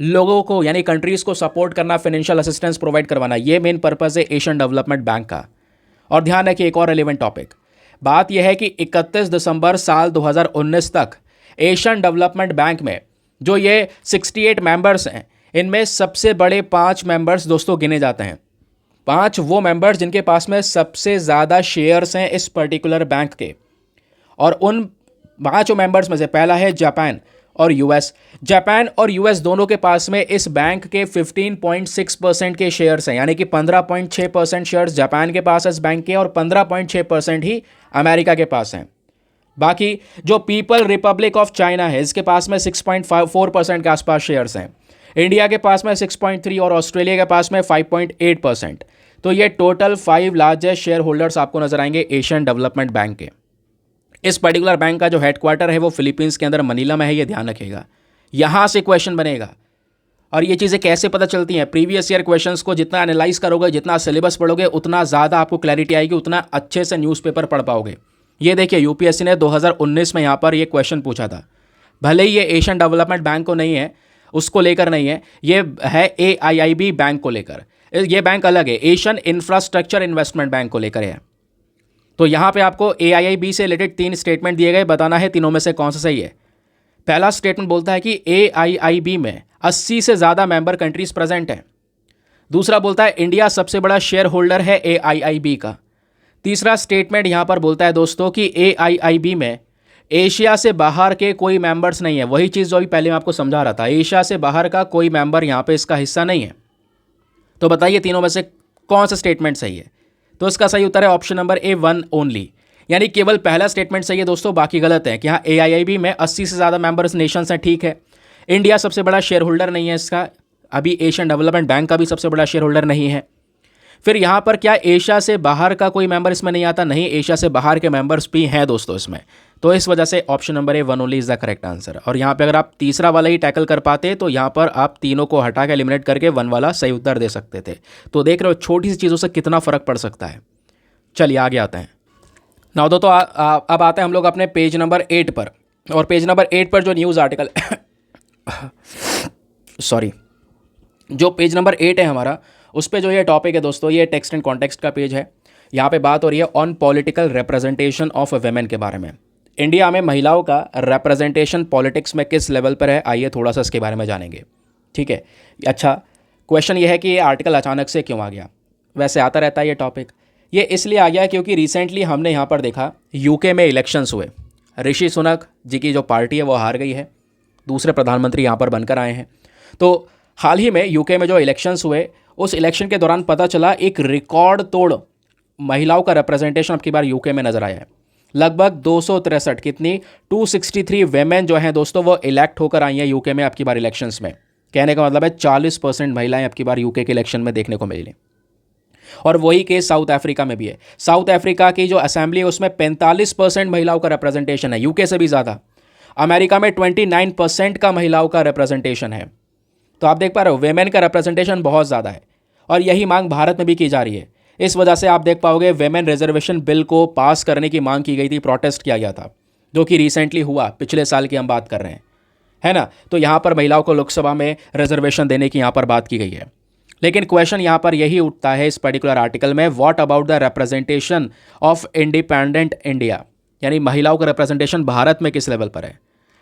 लोगों को यानी कंट्रीज़ को सपोर्ट करना, फाइनेंशियल असिस्टेंस प्रोवाइड करवाना, ये मेन पर्पस है एशियन डेवलपमेंट बैंक का। और ध्यान रखिए एक और रेलिवेंट टॉपिक, बात यह है कि 31 दिसंबर साल 2019 तक एशियन डेवलपमेंट बैंक में जो ये 68 मेंबर्स हैं इनमें सबसे बड़े 5 मेंबर्स दोस्तों गिने जाते हैं। 5 वो मेंबर्स जिनके पास में सबसे ज़्यादा शेयर्स हैं इस पर्टिकुलर बैंक के। और उन 5 मेंबर्स में से पहला है जापान और यूएस। जापान और यूएस दोनों के पास में इस बैंक के 15.6% के शेयर्स हैं, यानी कि 15.6% शेयर्स जापान के पास है इस बैंक के और 15.6% ही अमेरिका के पास हैं। बाकी जो पीपल रिपब्लिक ऑफ चाइना है इसके पास में 6.4% के आसपास शेयर्स हैं, इंडिया के पास में 6.3 और ऑस्ट्रेलिया के पास में 5.8%। तो ये टोटल 5 लार्जेस्ट शेयर होल्डर्स आपको नजर आएंगे एशियन डेवलपमेंट बैंक के। इस पर्टिकुलर बैंक का जो हेडक्वार्टर है वो फिलीपींस के अंदर मनीला में है, ये ध्यान रखिएगा। यहाँ से क्वेश्चन बनेगा। और ये चीज़ें कैसे पता चलती हैं? प्रीवियस ईयर क्वेश्चंस को जितना एनालाइज करोगे, जितना सिलेबस पढ़ोगे, उतना ज़्यादा आपको क्लैरिटी आएगी, उतना अच्छे से न्यूज़पेपर पढ़ पाओगे। ये देखिए यूपीएससी ने 2019 में यहाँ पर ये क्वेश्चन पूछा था। भले ही ये एशियन डेवलपमेंट बैंक को नहीं है, उसको लेकर नहीं है, ये है AIIB बैंक को लेकर। ये बैंक अलग है, एशियन इंफ्रास्ट्रक्चर इन्वेस्टमेंट बैंक को लेकर है। तो यहाँ पे आपको AIIB से रिलेटेड 3 स्टेटमेंट दिए गए, बताना है तीनों में से कौन सा सही है। पहला स्टेटमेंट बोलता है कि AIIB में 80 से ज़्यादा मेंबर कंट्रीज प्रेजेंट हैं। दूसरा बोलता है इंडिया सबसे बड़ा शेयर होल्डर है AIIB का। तीसरा स्टेटमेंट यहाँ पर बोलता है दोस्तों कि AIIB में एशिया से बाहर के कोई मेंबर्स नहीं है। वही चीज़ जो अभी पहले मैं आपको समझा रहा था, एशिया से बाहर का कोई मेंबर यहाँ पे इसका हिस्सा नहीं है। तो बताइए तीनों में से कौन सा स्टेटमेंट सही है? तो इसका सही उत्तर है ऑप्शन नंबर A, 1 ओनली, यानी केवल पहला स्टेटमेंट सही है दोस्तों, बाकी गलत है कि हाँ AIIB में 80 से ज़्यादा मेंबर्स नेशंस हैं, ठीक है। इंडिया सबसे बड़ा शेयर होल्डर नहीं है इसका, अभी एशियन डेवलपमेंट बैंक का भी सबसे बड़ा शेयर होल्डर नहीं है। फिर यहाँ पर क्या एशिया से बाहर का कोई मेंबर इसमें नहीं आता? नहीं, एशिया से बाहर के मेंबर्स भी हैं दोस्तों इसमें। तो इस वजह से option number A 1 only is the correct answer. और यहाँ पे अगर आप तीसरा वाला ही टैकल कर पाते तो यहाँ पर आप तीनों को हटा के एलिमिनेट करके 1 वाला सही उत्तर दे सकते थे। तो देख रहे हो छोटी सी चीज़ों से कितना फ़र्क पड़ सकता है। चलिए आगे आते हैं। नाउ दो तो अब आते हैं हम लोग अपने पेज नंबर 8 पर। और पेज नंबर 8 पर जो न्यूज़ आर्टिकल सॉरी, जो पेज नंबर 8 है हमारा, उस पे जो ये टॉपिक है दोस्तों, ये टेक्स्ट एंड कॉन्टेक्स्ट का पेज है। यहाँ पे बात हो रही है on political representation of women के बारे में। इंडिया में महिलाओं का रिप्रेजेंटेशन पॉलिटिक्स में किस लेवल पर है, आइए थोड़ा सा इसके बारे में जानेंगे। ठीक है, अच्छा क्वेश्चन ये है कि ये आर्टिकल अचानक से क्यों आ गया। वैसे आता रहता है ये टॉपिक, ये इसलिए आ गया क्योंकि रिसेंटली हमने यहाँ पर देखा यूके में इलेक्शंस हुए। ऋषि सुनक जी की जो पार्टी है वो हार गई है, दूसरे प्रधानमंत्री यहाँ पर बनकर आए हैं। तो हाल ही में यूके में जो इलेक्शंस हुए, उस इलेक्शन के दौरान पता चला एक रिकॉर्ड तोड़ महिलाओं का रिप्रेजेंटेशन अब की बार यूके में नजर आया है। लगभग 263 कितनी 263 वेमेन जो हैं दोस्तों वो इलेक्ट होकर आई हैं यूके में अब की बार इलेक्शंस में। कहने का मतलब है 40% महिलाएं अब की बार यूके के इलेक्शन में देखने को मिली। और वही केस साउथ अफ्रीका में भी है। साउथ अफ्रीका की जो असेंबली है उसमें 45% महिलाओं का रिप्रेजेंटेशन है, यूके से भी ज़्यादा। अमेरिका में 29% का महिलाओं का रिप्रेजेंटेशन है। तो आप देख पा रहे हो वेमेन का रिप्रेजेंटेशन बहुत ज़्यादा है और यही मांग भारत में भी की जा रही है। इस वजह से आप देख पाओगे वेमेन रिजर्वेशन बिल को पास करने की मांग की गई थी, प्रोटेस्ट किया गया था, जो कि रिसेंटली हुआ, पिछले साल की हम बात कर रहे हैं, है ना। तो यहाँ पर महिलाओं को लोकसभा में रिजर्वेशन देने की यहाँ पर बात की गई है। लेकिन क्वेश्चन यहाँ पर यही उठता है इस पर्टिकुलर आर्टिकल में, what about the representation of independent India, यानी महिलाओं का रिप्रेजेंटेशन भारत में किस लेवल पर है।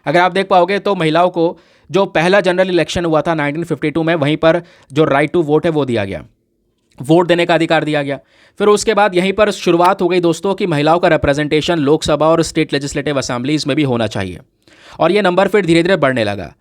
अगर आप देख पाओगे तो महिलाओं को जो पहला जनरल इलेक्शन हुआ था 1952 में, वहीं पर जो राइट टू वोट है वो दिया गया, वोट देने का अधिकार दिया गया। फिर उसके बाद यहीं पर शुरुआत हो गई दोस्तों कि महिलाओं का रिप्रेजेंटेशन लोकसभा और स्टेट लेजिस्लेटिव असेंबलीज में भी होना चाहिए। और ये नंबर फिर धीरे धीरे बढ़ने लगा।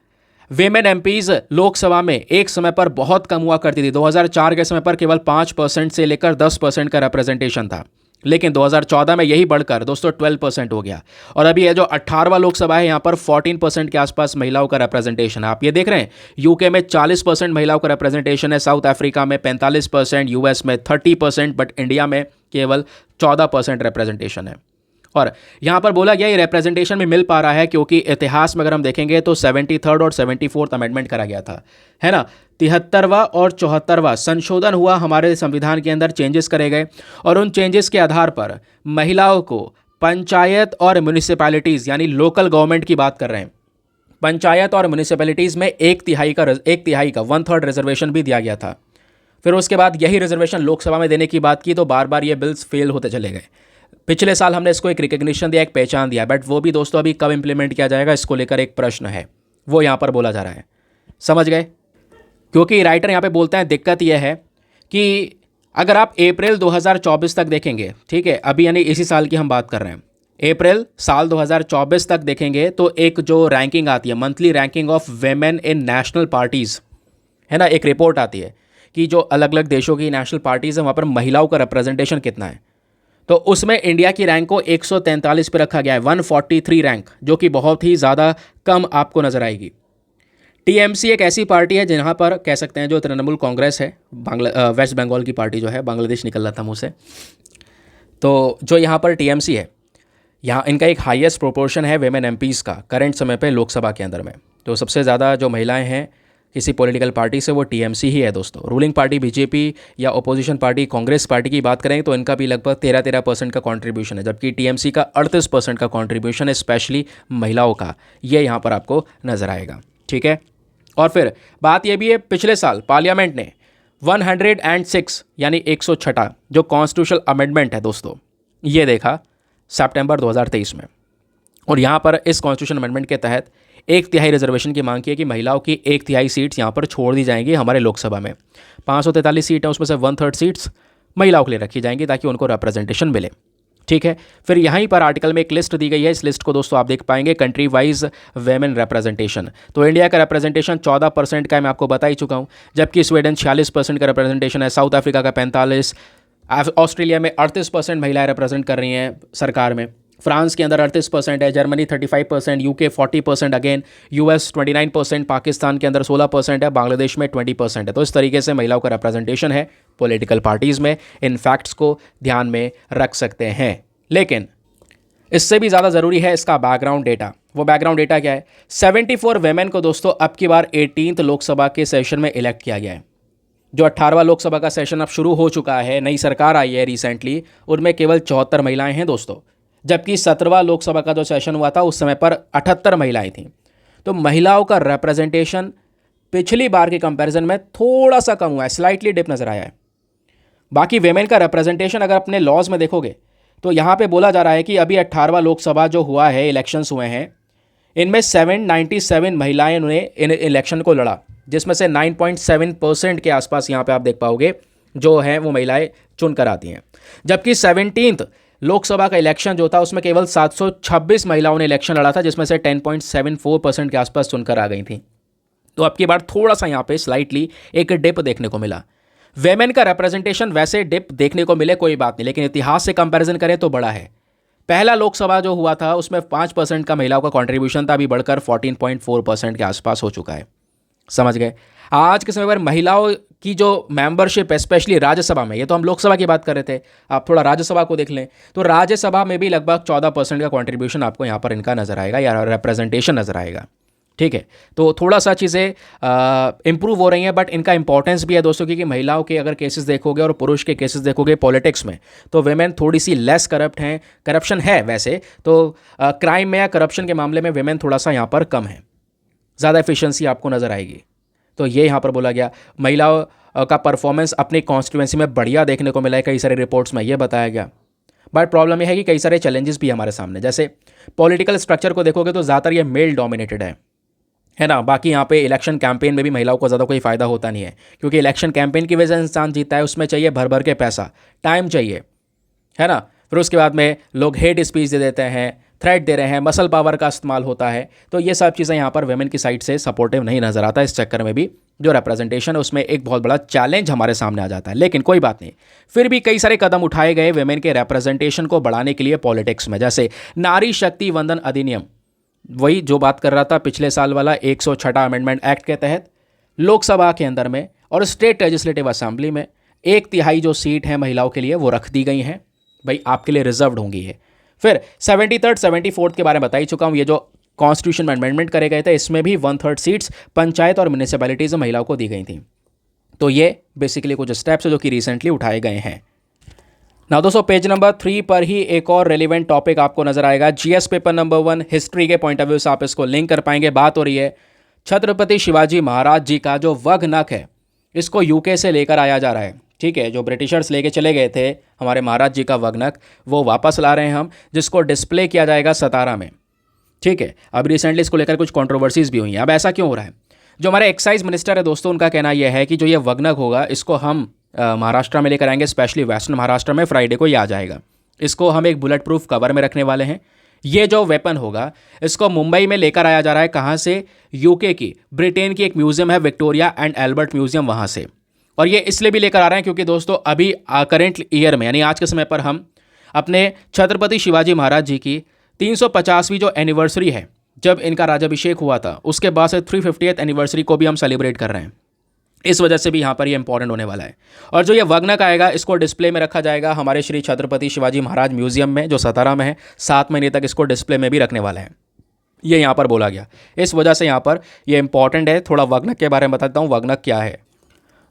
वेमेन एमपीज लोकसभा में एक समय पर बहुत कम हुआ करती थी। 2004 के समय पर केवल 5% से लेकर 10% का रिप्रेजेंटेशन था, लेकिन 2014 में यही बढ़कर दोस्तों 12% हो गया। और अभी ये जो 18वां लोकसभा है यहाँ पर 14% के आसपास महिलाओं का रिप्रेजेंटेशन है। आप ये देख रहे हैं, यूके में 40% महिलाओं का रिप्रेजेंटेशन है, साउथ अफ्रीका में 45%, यूएस में 30%, बट इंडिया में केवल 14% रिप्रेजेंटेशन है। और यहाँ पर बोला गया ये रिप्रेजेंटेशन में मिल पा रहा है क्योंकि इतिहास में अगर हम देखेंगे तो 73rd और 74th अमेंडमेंट करा गया था, है ना। 73वां और 74वां संशोधन हुआ, हमारे संविधान के अंदर चेंजेस करे गए और उन चेंजेस के आधार पर महिलाओं को पंचायत और म्यूनिसिपैलिटीज़ यानी लोकल गवर्नमेंट की बात कर रहे हैं, पंचायत और म्यूनिसिपैलिटीज़ में एक तिहाई का 1/3 रिजर्वेशन भी दिया गया था। फिर उसके बाद यही रिजर्वेशन लोकसभा में देने की बात की तो बार बार ये बिल्स फेल होते चले गए। पिछले साल हमने इसको एक रिकग्निशन दिया, एक पहचान दिया, बट वो भी दोस्तों अभी कब इंप्लीमेंट किया जाएगा इसको लेकर एक प्रश्न है, वो यहाँ पर बोला जा रहा है। समझ गए? क्योंकि राइटर यहाँ पे बोलते हैं दिक्कत यह है कि अगर आप अप्रैल 2024 तक देखेंगे, ठीक है, अभी यानी इसी साल की हम बात कर रहे हैं, अप्रैल साल 2024 तक देखेंगे तो एक जो रैंकिंग आती है, monthly ranking of women in national parties, है ना, एक रिपोर्ट आती है कि जो अलग अलग देशों की नेशनल पार्टीज़ हैं वहाँ पर महिलाओं का रिप्रेजेंटेशन कितना है। तो उसमें इंडिया की रैंक को 143 पे रखा गया है, 143 रैंक, जो कि बहुत ही ज़्यादा कम आपको नज़र आएगी। टीएमसी एक ऐसी पार्टी है जहाँ पर कह सकते हैं जो तृणमूल कांग्रेस है, वेस्ट बंगाल की पार्टी जो है, बांग्लादेश निकल रहा था मुँह से, तो जो यहाँ पर टीएमसी है, यहाँ इनका एक हाईएस्ट प्रोपोर्शन है वेमेन एमपीज़ का करंट समय पे लोकसभा के अंदर में। तो सबसे ज़्यादा जो महिलाएं हैं किसी पॉलिटिकल पार्टी से वो टीएमसी ही है दोस्तों। रूलिंग पार्टी बीजेपी या अपोजिशन पार्टी कांग्रेस पार्टी की बात करें तो इनका भी लगभग 13% का कंट्रीब्यूशन है, जबकि टीएमसी का 38% का कंट्रीब्यूशन है, स्पेशली महिलाओं का, ये यहाँ पर आपको नज़र आएगा। ठीक है, और फिर बात ये भी है, पिछले साल पार्लियामेंट ने 106 यानी 106 जो कॉन्स्टिट्यूशनल अमेंडमेंट है दोस्तों, ये देखा सितंबर 2023 में। और यहाँ पर इस कॉन्स्टिट्यूशन अमेंडमेंट के तहत 1/3 रिजर्वेशन की मांग की है कि महिलाओं की 1/3 सीट्स यहाँ पर छोड़ दी जाएंगी हमारे लोकसभा में। 543 सीट है, उसमें से 1/3 सीट्स महिलाओं के लिए रखी जाएंगी ताकि उनको रिप्रेजेंटेशन मिले। ठीक है, फिर यहीं पर आर्टिकल में एक लिस्ट दी गई है, इस लिस्ट को दोस्तों आप देख पाएंगे, कंट्री वाइज वेमेन रिप्रेजेंटेशन। तो इंडिया का रिप्रेजेंटेशन 14% का मैं आपको बता ही चुका हूँ, जबकि स्वीडन 46% का रिप्रेजेंटेशन है, साउथ अफ्रीका का 45, ऑस्ट्रेलिया में 38% महिलाएं रिप्रेजेंट कर रही हैं सरकार में, फ्रांस के अंदर 38% है, Germany 35%, UK 40% again, US 29%, Pakistan के अंदर 16% है, बांग्लादेश में 20% है। तो इस तरीके से महिलाओं का रिप्रेजेंटेशन है पॉलिटिकल पार्टीज़ में। इन फैक्ट्स को ध्यान में रख सकते हैं, लेकिन इससे भी ज़्यादा ज़रूरी है इसका बैकग्राउंड डेटा। वो बैकग्राउंड डेटा क्या है? 74 वेमेन को दोस्तों अब की बार 18th लोकसभा के सेशन में इलेक्ट किया गया है। जो 18वां लोकसभा का सेशन अब शुरू हो चुका है, नई सरकार आई है रिसेंटली, उनमें केवल 74 महिलाएं हैं दोस्तों, जबकि 17वां लोकसभा का जो सेशन हुआ था उस समय पर 78 महिलाएं थीं। तो महिलाओं का रिप्रेजेंटेशन पिछली बार के कंपैरिजन में थोड़ा सा कम हुआ है, स्लाइटली डिप नज़र आया है। बाकी वेमेन का रिप्रेजेंटेशन अगर अपने लॉज में देखोगे तो यहाँ पे बोला जा रहा है कि अभी 18वां लोकसभा जो हुआ है, इलेक्शंस हुए हैं, इनमें 797 महिलाएं ने इन इलेक्शन को लड़ा, जिसमें से 9.7% के आसपास यहाँ पे आप देख पाओगे जो है वो महिलाएं चुनकर आती हैं। जबकि 17th लोकसभा का इलेक्शन जो था उसमें केवल 726 महिलाओं ने इलेक्शन लड़ा था, जिसमें से 10.74% के आसपास चुनकर आ गई थी। तो अब की बार थोड़ा सा यहाँ पे स्लाइटली एक डिप देखने को मिला। वेमेन का रिप्रेजेंटेशन वैसे डिप देखने को मिले कोई बात नहीं, लेकिन इतिहास से कंपैरिजन करें तो बड़ा है। पहला लोकसभा जो हुआ था उसमें 5% का महिलाओं का कंट्रीब्यूशन था, अभी बढ़कर 14.4% के आसपास हो चुका है। समझ गए? आज के समय पर महिलाओं की जो मेंबरशिप है, स्पेशली राज्यसभा में, ये तो हम लोकसभा की बात कर रहे थे, आप थोड़ा राज्यसभा को देख लें तो राज्यसभा में भी लगभग 14% का कंट्रीब्यूशन आपको यहाँ पर इनका नजर आएगा या रिप्रेजेंटेशन नजर आएगा। ठीक है, तो थोड़ा सा चीज़ें इंप्रूव हो रही हैं, बट इनका इंपॉर्टेंस भी है दोस्तों, क्योंकि महिलाओं के अगर केसेस देखोगे और पुरुष के केसेस देखोगे पॉलिटिक्स में, तो वेमेन थोड़ी सी लेस करप्ट हैं। करप्शन है वैसे तो क्राइम में या करप्शन के मामले में वेमेन थोड़ा सा यहाँ पर कम है, ज़्यादा एफिशिएंसी आपको नज़र आएगी। तो ये यहाँ पर बोला गया। महिलाओं का परफॉर्मेंस अपनी कॉन्स्टिट्यूंसी में बढ़िया देखने को मिला है, कई सारे रिपोर्ट्स में ये बताया गया। बट प्रॉब्लम यह है कि कई सारे चैलेंजेस भी हमारे सामने, जैसे पॉलिटिकल स्ट्रक्चर को देखोगे तो ज़्यादातर ये मेल डोमिनेटेड है ना। बाकी यहाँ पे इलेक्शन कैंपेन में भी महिलाओं को ज़्यादा कोई फ़ायदा होता नहीं है, क्योंकि इलेक्शन कैंपेन की वजह से इंसान जीतता है, उसमें चाहिए भर भर के पैसा, टाइम चाहिए, है ना। फिर उसके बाद में लोग हेट स्पीच दे देते हैं, थ्रेट दे रहे हैं, मसल पावर का इस्तेमाल होता है। तो ये सब चीज़ें यहाँ पर वेमेन की साइड से सपोर्टिव नहीं नज़र आता। इस चक्कर में भी जो रिप्रेजेंटेशन है उसमें एक बहुत बड़ा चैलेंज हमारे सामने आ जाता है। लेकिन कोई बात नहीं, फिर भी कई सारे कदम उठाए गए वेमेन के रिप्रेजेंटेशन को बढ़ाने के लिए पॉलिटिक्स में, जैसे नारी शक्ति वंदन अधिनियम, वही जो बात कर रहा था पिछले साल वाला 106 अमेंडमेंट एक्ट के तहत लोकसभा के अंदर में और स्टेट लेजिस्लेटिव असेंबली में 1/3 जो सीट है महिलाओं के लिए वो रख दी गई हैं, भाई आपके लिए रिजर्व्ड होंगी है। फिर 73rd 74th के बारे में बता ही चुका हूँ, ये जो कॉन्स्टिट्यूशन में अमेंडमेंट करे गए थे इसमें भी 1/3 सीट्स पंचायत और म्यूनिसिपैलिटीज़ में महिलाओं को दी गई थी। तो ये बेसिकली कुछ स्टेप्स है जो कि रिसेंटली उठाए गए हैं ना। दोस्तों पेज नंबर 3 पर ही एक और रेलिवेंट टॉपिक आपको नजर आएगा, जीएस पेपर नंबर 1 हिस्ट्री के पॉइंट ऑफ व्यू से आप इसको लिंक कर पाएंगे। बात हो रही है छत्रपति शिवाजी महाराज जी का जो वग नख है, इसको यूके से लेकर आया जा रहा है। ठीक है, जो ब्रिटिशर्स लेके चले गए थे हमारे महाराज जी का वग नख, वो वापस ला रहे हैं हम, जिसको डिस्प्ले किया जाएगा सतारा में। ठीक है, अब रिसेंटली इसको लेकर कुछ कंट्रोवर्सीज भी हुई हैं। अब ऐसा क्यों हो रहा है? जो हमारे एक्साइज मिनिस्टर है दोस्तों, उनका कहना यह है कि जो ये वग नख होगा इसको हम महाराष्ट्र में लेकर आएंगे, स्पेशली वेस्टर्न महाराष्ट्र में फ्राइडे को ये आ जाएगा। इसको हम एक बुलेट प्रूफ कवर में रखने वाले हैं। ये जो वेपन होगा इसको मुंबई में लेकर आया जा रहा है। कहाँ से? यूके की, ब्रिटेन की एक म्यूजियम है विक्टोरिया एंड एल्बर्ट म्यूजियम, वहाँ से। और ये इसलिए भी लेकर आ रहे हैं क्योंकि दोस्तों अभी करेंट ईयर में, यानी आज के समय पर, हम अपने छत्रपति शिवाजी महाराज जी की 350वीं जो एनिवर्सरी है, जब इनका राज्याभिषेक हुआ था, उसके बाद से 350th एनिवर्सरी को भी हम सेलिब्रेट कर रहे हैं। इस वजह से भी यहाँ पर ये इंपॉर्टेंट होने वाला है। और जो ये वग नख आएगा इसको डिस्प्ले में रखा जाएगा हमारे श्री छत्रपति शिवाजी महाराज म्यूजियम में, जो सतारा में है। 7 महीने तक इसको डिस्प्ले में भी रखने वाला है, ये यहाँ पर बोला गया। इस वजह से यहाँ पर ये इंपॉर्टेंट है। थोड़ा वग नख के बारे में बताता हूँ, वग नख क्या है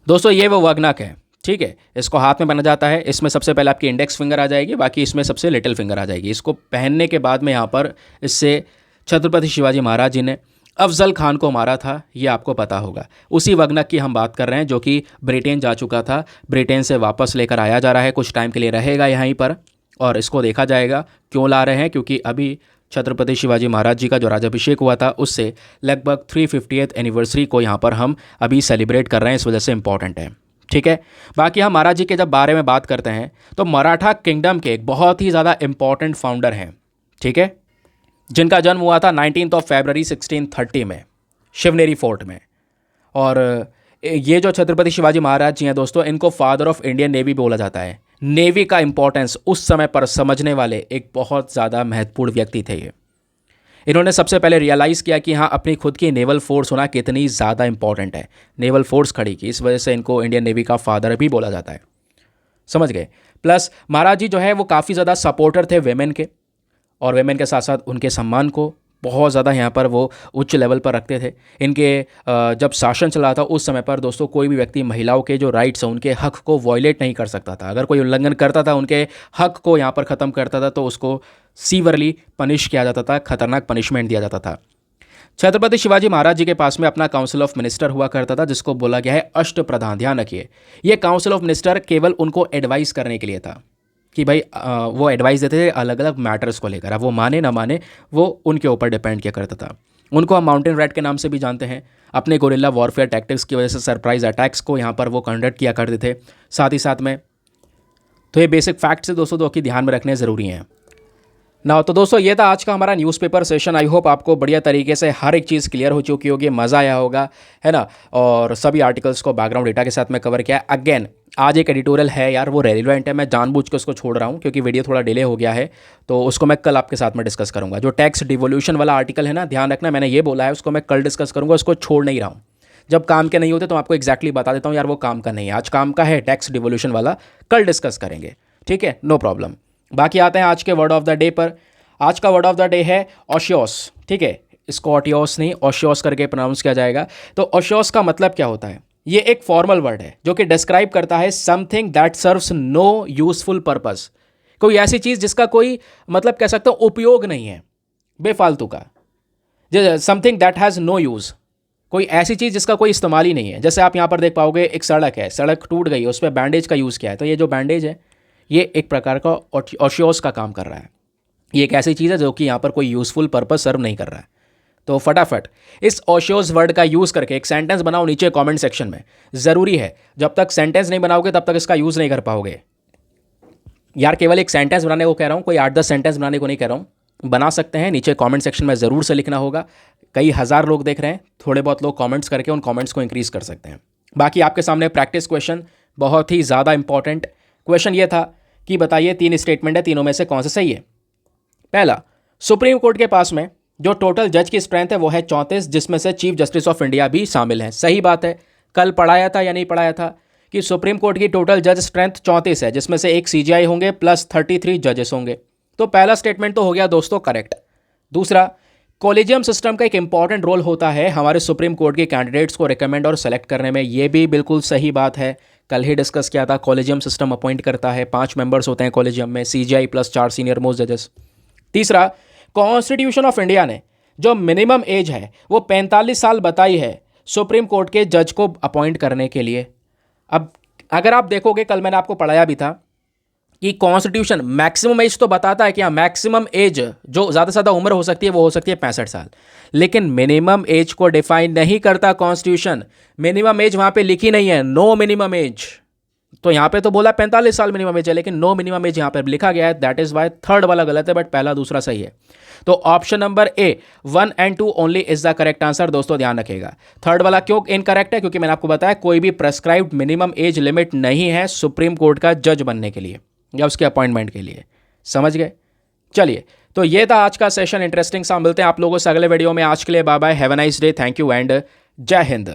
दोस्तों। ये वो वग नख है, ठीक है। इसको हाथ में बना जाता है। इसमें सबसे पहले आपकी इंडेक्स फिंगर आ जाएगी, बाकी इसमें सबसे लिटिल फिंगर आ जाएगी। इसको पहनने के बाद में यहाँ पर इससे छत्रपति शिवाजी महाराज जी ने अफजल खान को मारा था, ये आपको पता होगा। उसी वग नख की हम बात कर रहे हैं जो कि ब्रिटेन जा चुका था, ब्रिटेन से वापस लेकर आया जा रहा है, कुछ टाइम के लिए रहेगा यहीं पर और इसको देखा जाएगा। क्यों ला रहे हैं? क्योंकि अभी छत्रपति शिवाजी महाराज जी का जो राज्याभिषेक हुआ था उससे लगभग 350th एनिवर्सरी को यहाँ पर हम अभी सेलिब्रेट कर रहे हैं, इस वजह से इंपॉर्टेंट है। ठीक है, बाकी हम महाराज जी के जब बारे में बात करते हैं तो मराठा किंगडम के एक बहुत ही ज़्यादा इंपॉर्टेंट फाउंडर हैं, ठीक है, जिनका जन्म हुआ था 19 फरवरी 1630 में शिवनेरी फोर्ट में। और ये जो छत्रपति शिवाजी महाराज जी हैं दोस्तों, इनको फादर ऑफ इंडियन नेवी बोला जाता है। नेवी का इंपॉर्टेंस उस समय पर समझने वाले एक बहुत ज़्यादा महत्वपूर्ण व्यक्ति थे ये। इन्होंने सबसे पहले रियलाइज़ किया कि हाँ, अपनी खुद की नेवल फोर्स होना कितनी ज़्यादा इंपॉर्टेंट है। नेवल फोर्स खड़ी की, इस वजह से इनको इंडियन नेवी का फादर भी बोला जाता है। समझ गए। प्लस महाराज जी जो है वो काफ़ी ज़्यादा सपोर्टर थे वेमेन के, और वेमेन के साथ साथ उनके सम्मान को बहुत ज़्यादा यहाँ पर वो उच्च लेवल पर रखते थे। इनके जब शासन चला था उस समय पर दोस्तों, कोई भी व्यक्ति महिलाओं के जो राइट्स हैं, उनके हक को वॉयलेट नहीं कर सकता था। अगर कोई उल्लंघन करता था, उनके हक को यहाँ पर ख़त्म करता था, तो उसको सीवरली पनिश किया जाता था, खतरनाक पनिशमेंट दिया जाता था। छत्रपति शिवाजी महाराज जी के पास में अपना काउंसिल ऑफ मिनिस्टर हुआ करता था, जिसको बोला गया है अष्टप्रधान। ध्यान रखिए, ये काउंसिल ऑफ मिनिस्टर केवल उनको एडवाइस करने के लिए था कि भाई वो एडवाइस देते थे अलग अलग मैटर्स को लेकर। अब वो माने ना माने, वो उनके ऊपर डिपेंड किया करता था। उनको हम माउंटेन रैट के नाम से भी जानते हैं। अपने गोरिल्ला वॉरफेयर टैक्टिक्स की वजह से सरप्राइज अटैक्स को यहाँ पर वो कंडक्ट किया करते थे साथ ही साथ में। तो ये बेसिक फैक्ट्स है दोस्तों, जो कि ध्यान में रखने ज़रूरी हैं ना। तो दोस्तों, ये था आज का हमारा न्यूज़पेपर सेशन। आई होप आपको बढ़िया तरीके से हर एक चीज़ क्लियर हो चुकी होगी, मज़ा आया होगा, है ना। और सभी आर्टिकल्स को बैकग्राउंड डेटा के साथ में कवर किया। अगेन आज एक एडिटोरियल है यार, वो रेलिवेंट है, मैं जानबूझ के उसको छोड़ रहा हूँ क्योंकि वीडियो थोड़ा डिले हो गया है, तो उसको मैं कल आपके साथ में डिस्कस करूँगा। जो टैक्स डिवोल्यूशन वाला आर्टिकल है ना, ध्यान रखना, मैंने ये बोला है उसको मैं कल डिस्कस करूँगा, उसको छोड़ नहीं रहा हूँ। जब काम के नहीं होते तो आपको एक्जैक्टली बता देता हूँ यार वो काम का नहीं है, आज काम का है टैक्स डिवोल्यूशन वाला, कल डिस्कस करेंगे, ठीक है, नो प्रॉब्लम। बाकी आते हैं आज के वर्ड ऑफ द डे पर। आज का वर्ड ऑफ द डे है ओशियोस, ठीक है। इसको ऑटियोस नहीं, ओशियोस करके प्रोनाउंस किया जाएगा। तो ओशियोस का मतलब क्या होता है? ये एक फॉर्मल वर्ड है जो कि डिस्क्राइब करता है something that serves no useful purpose. कोई ऐसी चीज़ जिसका कोई मतलब कह सकते हो उपयोग नहीं है, बेफालतू का। Something that has no use, कोई ऐसी चीज़ जिसका कोई इस्तेमाल ही नहीं है। जैसे आप यहाँ पर देख पाओगे, एक सड़क है, सड़क टूट गई है, उस पर बैंडेज का यूज़ किया है, तो ये जो बैंडेज है ये एक प्रकार का ओशियोस का काम कर रहा है। ये एक ऐसी चीज़ है जो कि यहाँ पर कोई यूज़फुल पर्पस सर्व नहीं कर रहा है। तो फटाफट इस ओशियोस वर्ड का यूज़ करके एक सेंटेंस बनाओ नीचे कमेंट सेक्शन में। ज़रूरी है, जब तक सेंटेंस नहीं बनाओगे तब तक इसका यूज़ नहीं कर पाओगे यार। केवल एक सेंटेंस बनाने को कह रहा हूँ, कोई 8-10 सेंटेंस बनाने को नहीं कह रहा हूँ। बना सकते हैं, नीचे कमेंट सेक्शन में ज़रूर से लिखना होगा। कई हज़ार लोग देख रहे हैं, थोड़े बहुत लोग कमेंट्स करके उन कमेंट्स को इंक्रीज़ कर सकते हैं। बाकी आपके सामने प्रैक्टिस क्वेश्चन, बहुत ही ज़्यादा इंपॉर्टेंट क्वेश्चन ये था कि बताइए 3 स्टेटमेंट है, तीनों में से कौन सा सही है। पहला, सुप्रीम कोर्ट के पास में जो टोटल जज की स्ट्रेंथ है वो है 34, जिसमें से चीफ जस्टिस ऑफ इंडिया भी शामिल है। सही बात है, कल पढ़ाया था या नहीं पढ़ाया था कि सुप्रीम कोर्ट की टोटल जज स्ट्रेंथ 34 है, जिसमें से एक सीजीआई होंगे प्लस 33 जजेस होंगे। तो पहला स्टेटमेंट तो हो गया दोस्तों करेक्ट। दूसरा, कॉलेजियम सिस्टम का एक इंपॉर्टेंट रोल होता है हमारे सुप्रीम कोर्ट के कैंडिडेट्स को रिकमेंड और सेलेक्ट करने में, ये भी बिल्कुल सही बात है, कल ही डिस्कस किया था। कॉलेजियम सिस्टम अपॉइंट करता है, 5 मेंबर्स होते हैं कॉलेजियम में, सीजीआई प्लस 4 सीनियर मोस्ट जजेस। तीसरा, कॉन्स्टिट्यूशन ऑफ इंडिया ने जो मिनिमम एज है वो 45 साल बताई है सुप्रीम कोर्ट के जज को अपॉइंट करने के लिए। अब अगर आप देखोगे, कल मैंने आपको पढ़ाया भी था कि कॉन्स्टिट्यूशन मैक्सिमम एज तो बताता है कि हाँ, मैक्सिमम एज जो ज़्यादा से ज़्यादा उम्र हो सकती है वो हो सकती है 65 साल, लेकिन मिनिमम एज को डिफाइन नहीं करता कॉन्स्टिट्यूशन। मिनिमम एज वहाँ पे लिखी नहीं है, नो मिनिमम एज। तो यहाँ पे तो बोला 45 साल मिनिमम एज है, लेकिन नो मिनिमम एज यहाँ पर लिखा गया है। दैट इज वाई थर्ड वाला गलत है, बट पहला दूसरा सही है। तो option number A 1 and 2 only is the correct answer. दोस्तों ध्यान रखिएगा, थर्ड वाला क्यों इनकरेक्ट है, क्योंकि मैंने आपको बताया कोई भी प्रेस्क्राइब्ड मिनिमम एज लिमिट नहीं है सुप्रीम कोर्ट का जज बनने के लिए या उसके अपॉइंटमेंट के लिए। समझ गए? चलिए, तो ये था आज का सेशन, इंटरेस्टिंग सा। मिलते हैं आप लोगों से अगले वीडियो में। आज के लिए bye bye, have a nice day, thank you and जय हिंद।